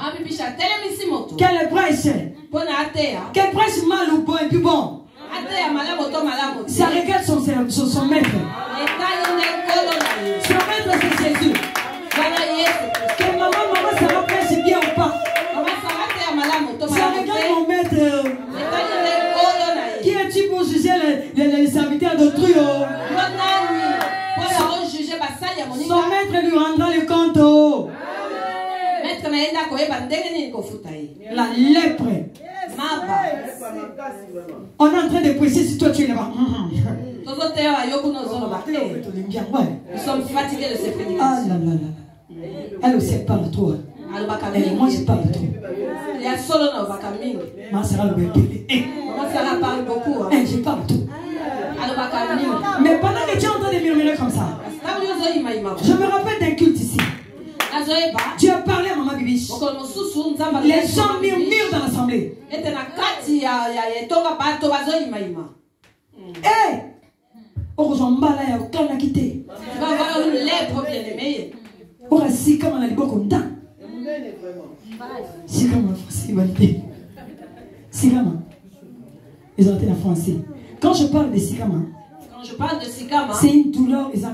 Qu'elle prêche. Qu'elle prêche mal ou bon et puis bon. Ça regarde son maître. Son maître, c'est Jésus. Que maman, ça va prêcher bien ou pas. Ça regarde mon maître. Qui es-tu pour juger les serviteurs d'autrui? Son maître lui rendra le compte. La lèpre. On est en train de prêcher si toi tu es là-bas. Nous sommes fatigués de ces prédications. Ah là là là. Elle aussi parle toi. Moi je parle trop. Il y a solo dans Bakamingi. Ma Sarah le bébé. Moi Sarah parle beaucoup. Je parle tout. Mais pendant que tu es en train de murmurer comme ça, je me rappelle d'un culte ici. Tu as parlé à Maman Bibi. Les gens murmurent dans l'assemblée. Hé! Tu vas avoir une lèpre bien aimée. Si comme on a les beaux contents. Si comme en français, validé. Si comme. Ils ont été en français. Quand je parle de Sikama, c'est une douleur, il y a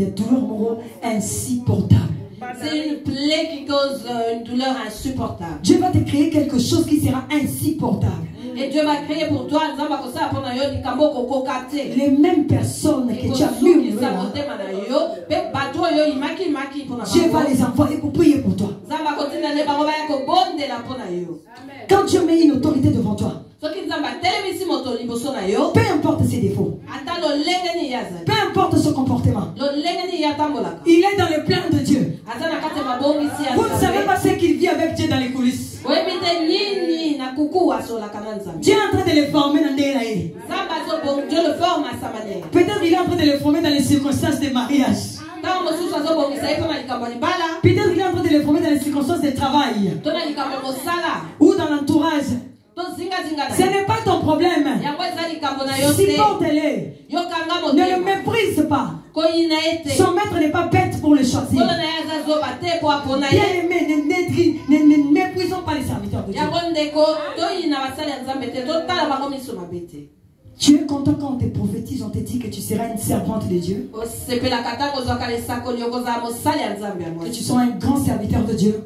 une douleur insupportable. C'est une plaie qui cause une douleur insupportable. Dieu va te créer quelque chose qui sera insupportable. Et Dieu va créer pour toi les mêmes personnes que tu as murmuré. Dieu va les envoyer pour prier pour toi. Quand Dieu met une autorité devant toi, peu importe ses défauts, peu importe son comportement, il est dans le plan de Dieu. Vous ne savez pas ce qu'il vit avec Dieu dans les coulisses. Dieu est en train de le former dans des laïcs. Dieu le forme à sa manière. Peut-être qu'il est en train de le former dans les circonstances de mariage. Peut-être qu'il est en train de le former dans les circonstances de travail. Ou dans l'entourage. Ce n'est pas ton problème. Supporte-les. Ne le méprise pas. Son maître n'est pas bête pour le choisir. Bien aimé, ne méprisons pas les serviteurs de Dieu. Tu es content quand on te prophétise, on te dit que tu seras une servante de Dieu. Que tu sois un grand serviteur de Dieu.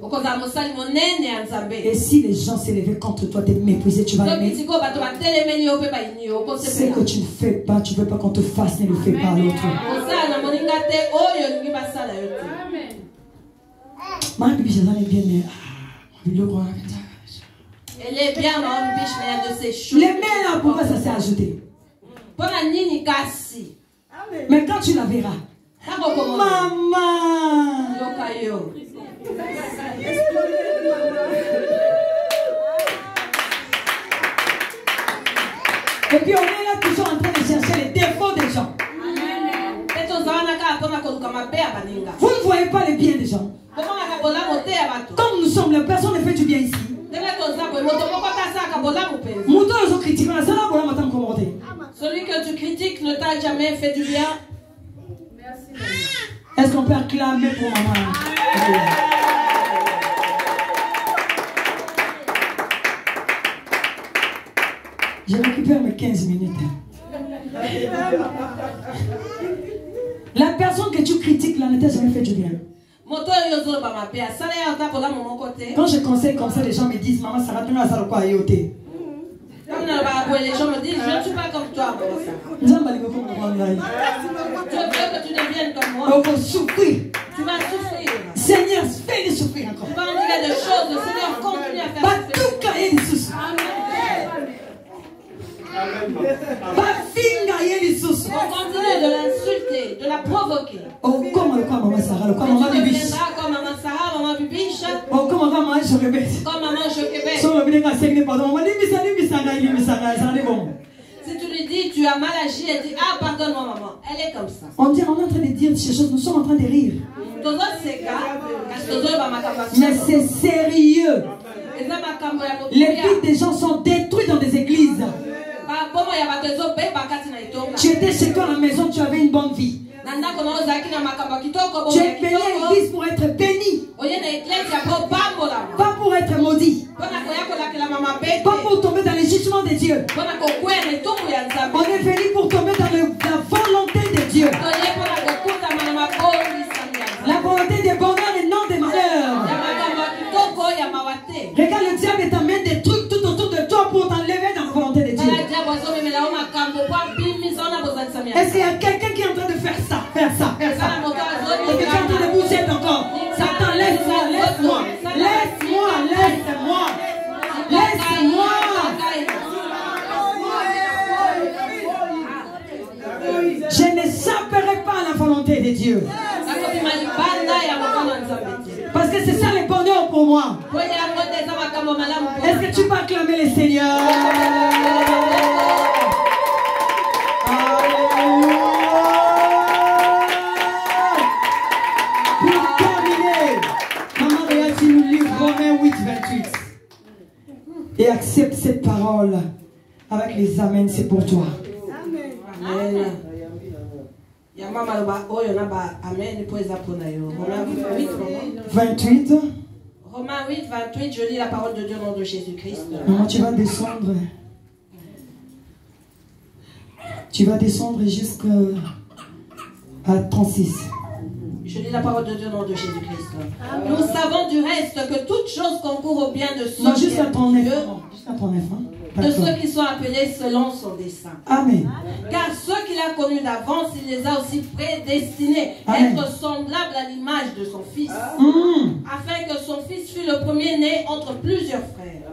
Et si les gens s'élevaient contre toi, te mépriser, tu vas l'aimer. Ce que tu ne fais pas, tu ne veux pas qu'on te fasse, ne le fais pas à l'autre. Elle est bien, maman biche, mais il y a de ces choses. Les mains là, pourquoi ça s'est ajouté? Mais quand tu la verras, maman! Et puis on est là toujours en train de chercher les défauts des gens. Vous ne voyez pas les biens des gens. Comme nous sommes là, personne ne fait du bien ici. Celui que tu critiques ne t'a jamais fait du bien. Est-ce qu'on peut acclamer pour maman? Je récupère mes 15 minutes. La personne que tu critiques là ne t'a jamais fait du bien. Quand je conseille comme ça, les gens me disent, maman, ça va tenir à ça le quoi ayoté. Les gens me disent, je ne suis pas comme toi. Tu veux que tu deviennes comme moi. On va souffrir. Tu vas souffrir. Seigneur, fais-le souffrir encore. Tu vas en dire des choses, le Seigneur continue à faire souffrir. Tout cahier de soucis. On continue de l'insulter, de la provoquer. Oh, comment le quoi, maman Sarah, le quoi, maman Bibiche. Comme maman Sarah, maman Bibiche. Oh, comment maman Joquebet. Comme maman Joquebet. Si tu lui dis, tu as mal agi, elle dit, ah, pardonne-moi, maman. Elle est comme ça. On est en train de dire ces choses, nous sommes en train de rire. Mais c'est sérieux. Les vies des gens sont détruites dans des églises. Tu étais chez toi à la maison, tu avais une bonne vie. Tu es béni à l'église pour être béni. Pas pour être maudit. Pas pour tomber dans les jugements de Dieu. On est venu pour tomber dans la volonté de Dieu. La volonté des bonheurs et non des malheurs. Regarde, le diable t'amène des trucs tout autour de toi pour t'enlever dans la volonté de Dieu. Est-ce qu'il y a quelqu'un qui est en train de faire ça? Est-ce que tu es en train de bouger encore? Satan, laisse-moi. Je n'échapperai pas à la volonté de Dieu. Parce que c'est ça le bonheur pour moi. Est-ce que tu peux acclamer le Seigneur? Pour terminer, maman, regarde, tu nous lis Romains 8, 28. Et accepte cette parole avec les amens, c'est pour toi. Amen. Romains 8, 28, je lis la parole de Dieu au nom de Jésus-Christ. Maman, tu vas descendre. Tu vas descendre jusqu'à 36. Je lis la parole de Dieu au nom de Jésus-Christ. Nous savons du reste que toute chose concourt au bien de ceux qui aiment Dieu, de ceux qui sont appelés selon son dessein. Amen. Car ceux qu'il a connus d'avance, il les a aussi prédestinés à être semblables à l'image de son Fils, afin que son Fils fût le premier-né entre plusieurs frères.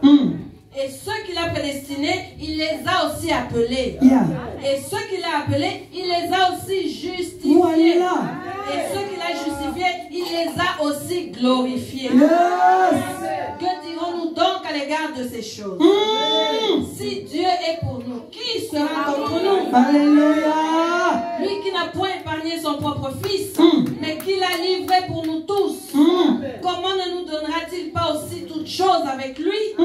Et ceux qu'il a prédestinés, il les a aussi appelés. Et ceux qu'il a appelés, il les a aussi justifiés. Et ceux qu'il a justifiés, il les a aussi glorifiés. Que dirons-nous donc à l'égard de ces choses? Si Dieu est pour nous, qui sera contre nous? Alléluia. Lui qui n'a point épargné son propre Fils, mais qui l'a livré pour nous tous, comment ne nous donnera-t-il pas aussi toutes choses avec lui?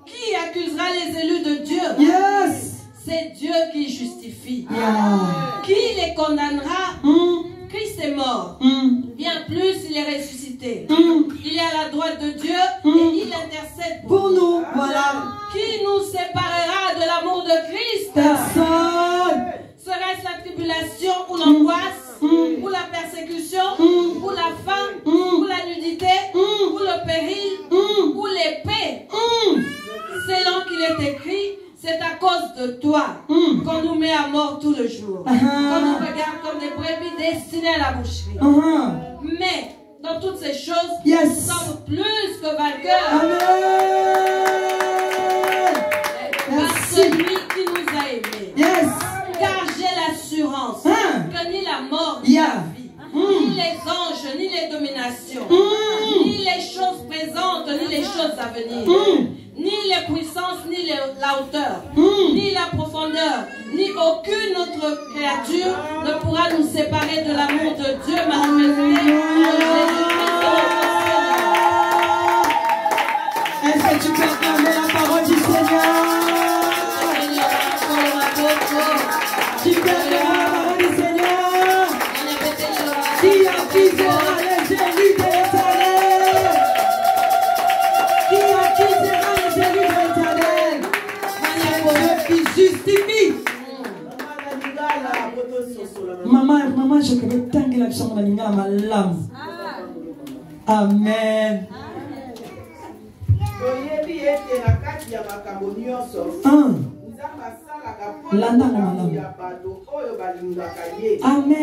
Qui accusera les élus de Dieu? C'est Dieu qui justifie. Qui les condamnera? Christ est mort. Bien plus, il est ressuscité. Il est à la droite de Dieu et il intercède pour nous. Voilà. Qui nous séparera de l'amour de Christ? Personne. Serait-ce la tribulation ou l'angoisse, ou la persécution, ou la faim, ou la nudité, ou le péril, ou l'épée? Selon qu'il est écrit, c'est à cause de toi qu'on nous met à mort tout le jour. Qu'on nous regarde comme des brebis destinées à la boucherie. Mais dans toutes ces choses, nous sommes plus que vainqueurs. Par celui qui nous a aimés. Car j'ai l'assurance que ni la mort, ni la vie, ni les anges, ni les dominations, ni les choses présentes, ni les choses à venir, ni les puissances, ni la hauteur, ni la profondeur, ni aucune autre créature ne pourra nous séparer de l'amour de Dieu manifesté en Jésus-Christ. Est-ce que tu peux acclamer la parole du Seigneur? Tu peux acclamer la parole du Seigneur? Qui accusera les élus de l'Éternel? Qui accusera les élus de l'Éternel? C'est Dieu qui justifie. Maman, je Amen. Landa malamu. Amen.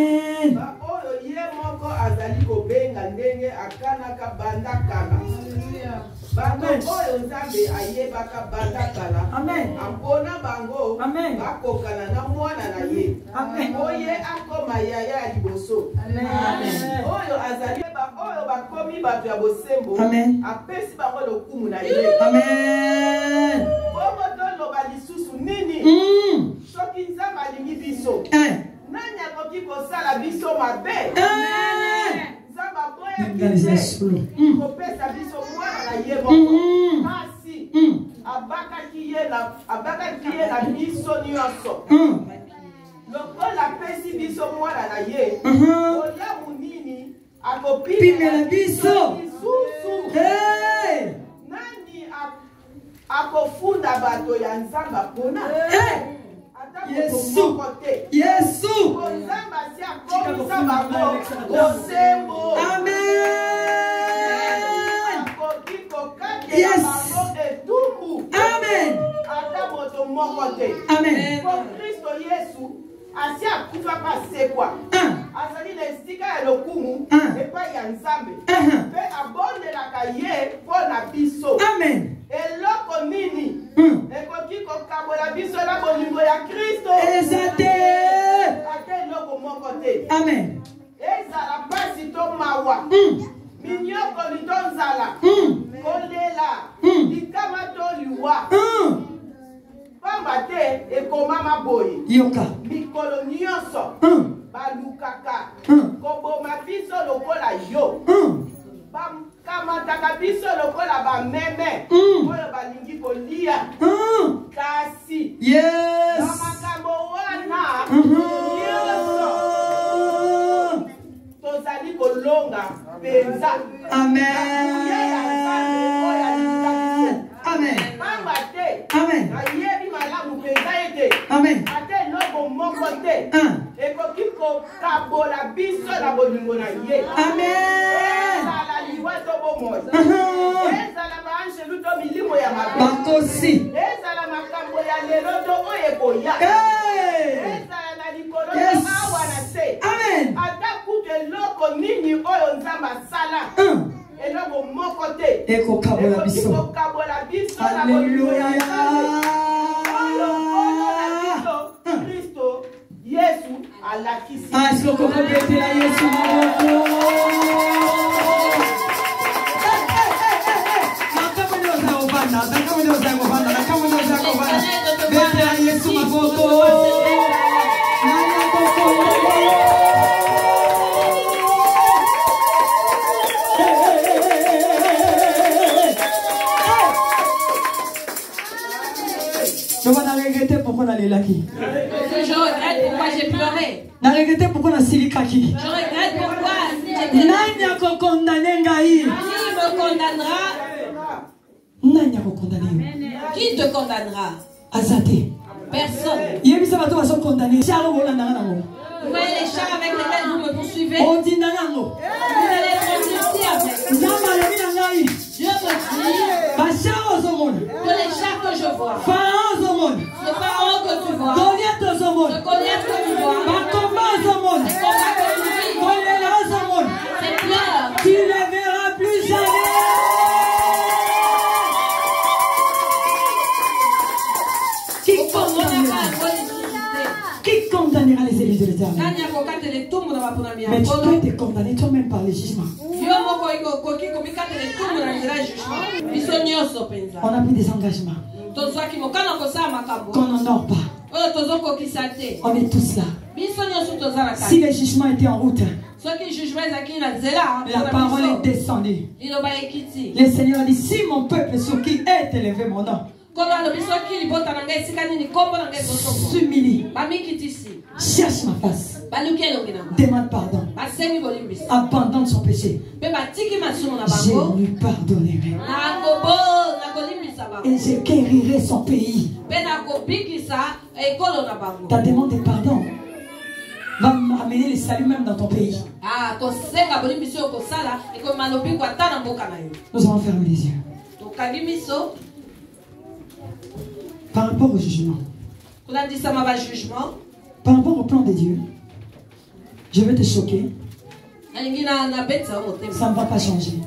Amen. Qui te condamnera? Azate. Personne. Vous voyez les chars avec lesquels vous me poursuivez? Vous allez être justice avec. Dieu me dit que les chars que je vois, le pharaon que tu vois, le Goliath que tu vois, les combats que tu vis, ces pleurs, tu ne les verras plus jamais. Qui condamnera les élus de l'Éternel? Mais tu peux te condamner toi-même par le jugement. On a pris des engagements qu'on n'honore pas. On est tous là. Si le jugement était en route, la parole est descendue. Le Seigneur a dit, si mon peuple sur qui est élevé mon nom s'humilie, cherche ma face, demande pardon, abandonne son péché, je lui pardonnerai et je guérirai son pays. Ta demande de pardon va amener les saluts même dans ton pays. Nous allons fermer les yeux. Par rapport au jugement, par rapport au plan de Dieu, je vais te choquer. Ça ne va pas changer.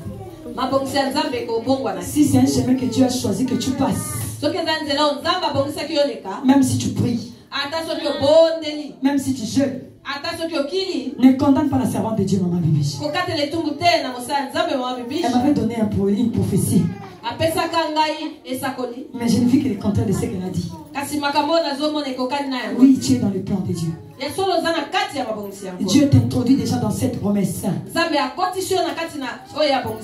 Si c'est un chemin que Dieu a choisi que tu passes, même si tu pries, même si tu jeûnes, ne condamne pas la servante de Dieu, maman Bibi. Elle m'avait donné une prophétie. Mais je ne vis que le contraire de ce qu'elle a dit. Oui, tu es dans le plan de Dieu. Dieu t'introduit déjà dans cette promesse.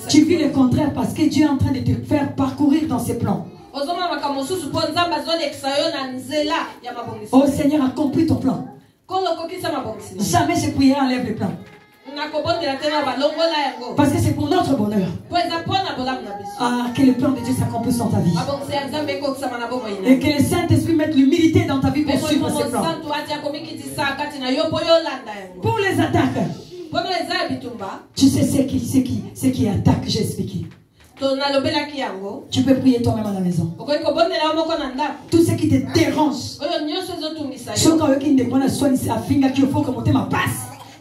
Tu vis le contraire parce que Dieu est en train de te faire parcourir dans ses plans. Oh Seigneur, accomplis ton plan. Jamais je prierai enlève le plan. Parce que c'est pour notre bonheur. Ah, que le plan de Dieu s'accomplisse dans ta vie. Et que le Saint-Esprit mette l'humilité dans ta vie pour suivre ce plan. Pour les attaques, tu sais ce qui attaque, j'ai expliqué. Tu peux prier toi-même à la maison. Tout ce qui te dérange.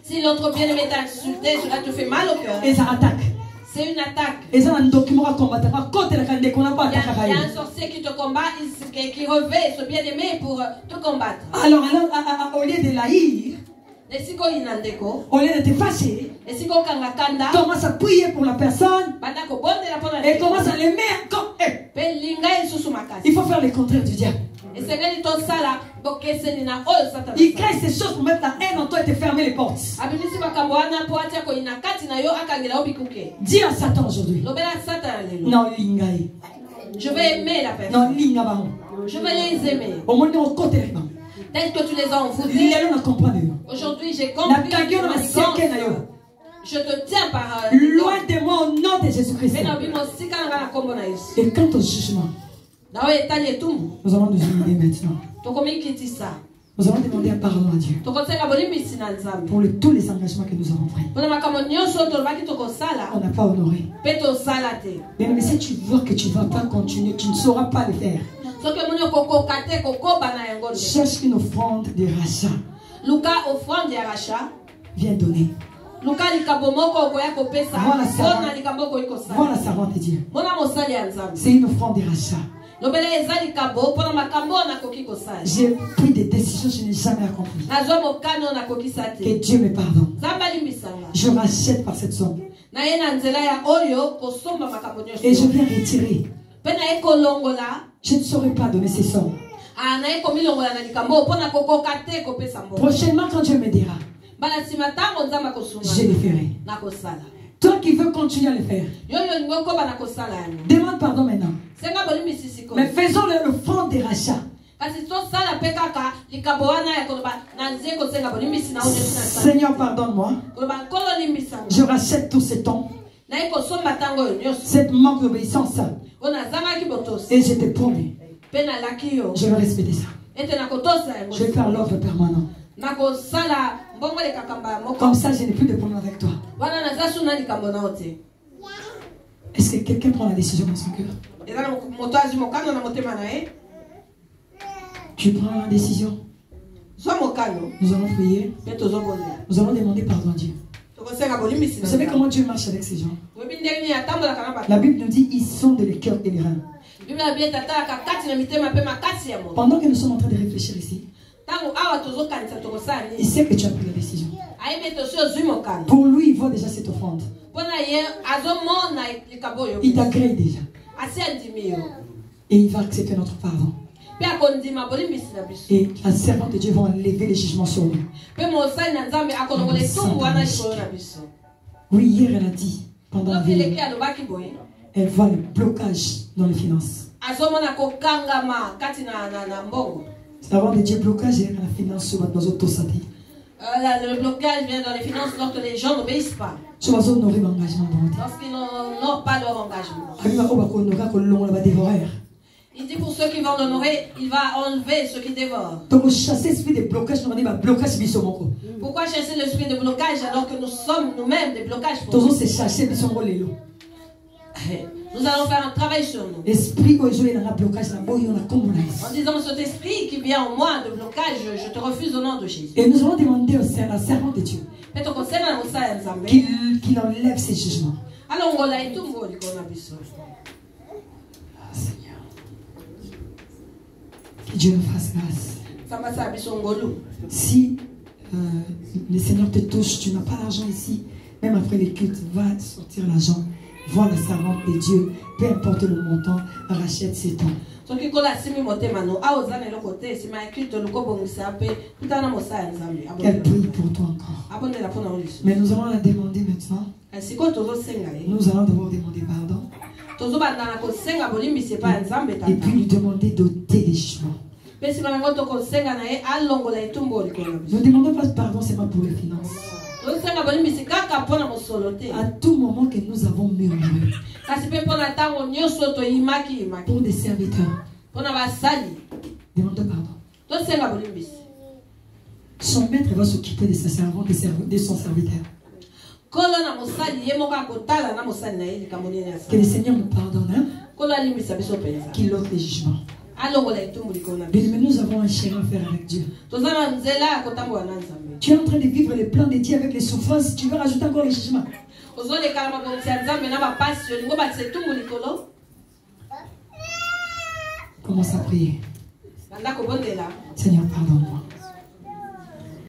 Si l'autre bien-aimé t'a insulté, cela te fait mal au cœur. Et ça attaque. C'est une attaque. Il y a un sorcier qui te combat, qui revêt ce bien-aimé pour te combattre. Alors, au lieu de l'haïr, au lieu de te fâcher, commence à prier pour la personne et commence à l'aimer encore. Il faut faire le contraire du diable. Il crée ces choses pour mettre la haine en toi et te fermer les portes. Dis à Satan aujourd'hui. Non, lingaï. Je vais aimer la personne. Non, lingabaron. Je vais les aimer. Au moins, on compte les mains. Tel que tu les as envoûtés. Aujourd'hui, j'ai compris. Je te tiens par loin de moi au nom de Jésus-Christ. Et quant au jugement, nous allons nous humilier maintenant. Nous allons demander un pardon à Dieu pour tous les engagements que nous avons pris. On n'a pas honoré. Mais si tu vois que tu ne vas pas continuer, tu ne sauras pas le faire. Cherche une offrande de rachat. Viens donner. Voilà la servante de Dieu. C'est une offrande de rachat. J'ai pris des décisions que je n'ai jamais accomplies. Que Dieu me pardonne. Je rachète par cette somme. Et je viens retirer. Je ne saurais pas donner ces sommes. Prochainement, quand Dieu me dira, je le ferai. Toi qui veux continuer à le faire, demande pardon maintenant. Mais faisons le front des rachats. Seigneur, pardonne-moi. Je rachète tous ces temps, cette manque d'obéissance. Et je te promets, je vais respecter ça. Je vais faire l'ordre permanent. Comme ça, je n'ai plus de problème avec toi. Est-ce que quelqu'un prend la décision dans son cœur? Tu prends la décision. Nous allons prier. Nous allons demander pardon à Dieu. Vous savez comment Dieu marche avec ces gens? La Bible nous dit ils sont de les cœurs et les reins. Pendant que nous sommes en train de réfléchir ici, il sait que tu as pris la décision. Pour lui, il voit déjà cette offrande. Il t'agrée déjà. Et il va accepter notre pardon. Et la servante de Dieu va enlever les jugements sur nous. Oui, hier elle a dit, pendant la vie, elle voit le blocage dans les finances. La servante de Dieu, blocage dans la finance sur notre maison. Le blocage vient dans les finances lorsque les gens n'obéissent pas. Lorsqu'ils n'honorent pas leur engagement. Il dit pour ceux qui vont l'honorer, il va enlever ceux qui dévorent. Donc chasser l'esprit de blocage, nous avons blocage bisomoko. Pourquoi chasser l'esprit de blocage alors que nous sommes nous-mêmes des blocages pour nous? C'est chasser bisomoko lelo. Nous allons faire un travail sur nous. Esprit blocage en disant cet esprit qui vient en moi de blocage, je te refuse au nom de Jésus. Et nous allons demander au servant de Dieu qu'il enlève ces jugements. Seigneur, que Dieu nous fasse grâce. Si le Seigneur te touche, tu n'as pas l'argent ici, même après les cultes, va sortir l'argent. Vois la servante de Dieu, peu importe le montant, rachète ses temps. Elle prie pour toi encore. Mais nous allons la demander maintenant. Nous allons devoir demander pardon. Et puis lui demander d'ôter les jugements. Ne demandons pas pardon seulement pour les finances. À tout moment que nous avons murmuré pour des serviteurs, demandons pardon. Son maître va s'occuper de sa servante et de son serviteur. Que le Seigneur nous pardonne, qu'il ôte les jugements. Mais nous avons un chemin à faire avec Dieu. Tu es en train de vivre les plans de Dieu avec les souffrances. Tu veux rajouter encore les jugements. Commence à prier. Seigneur, pardonne-moi.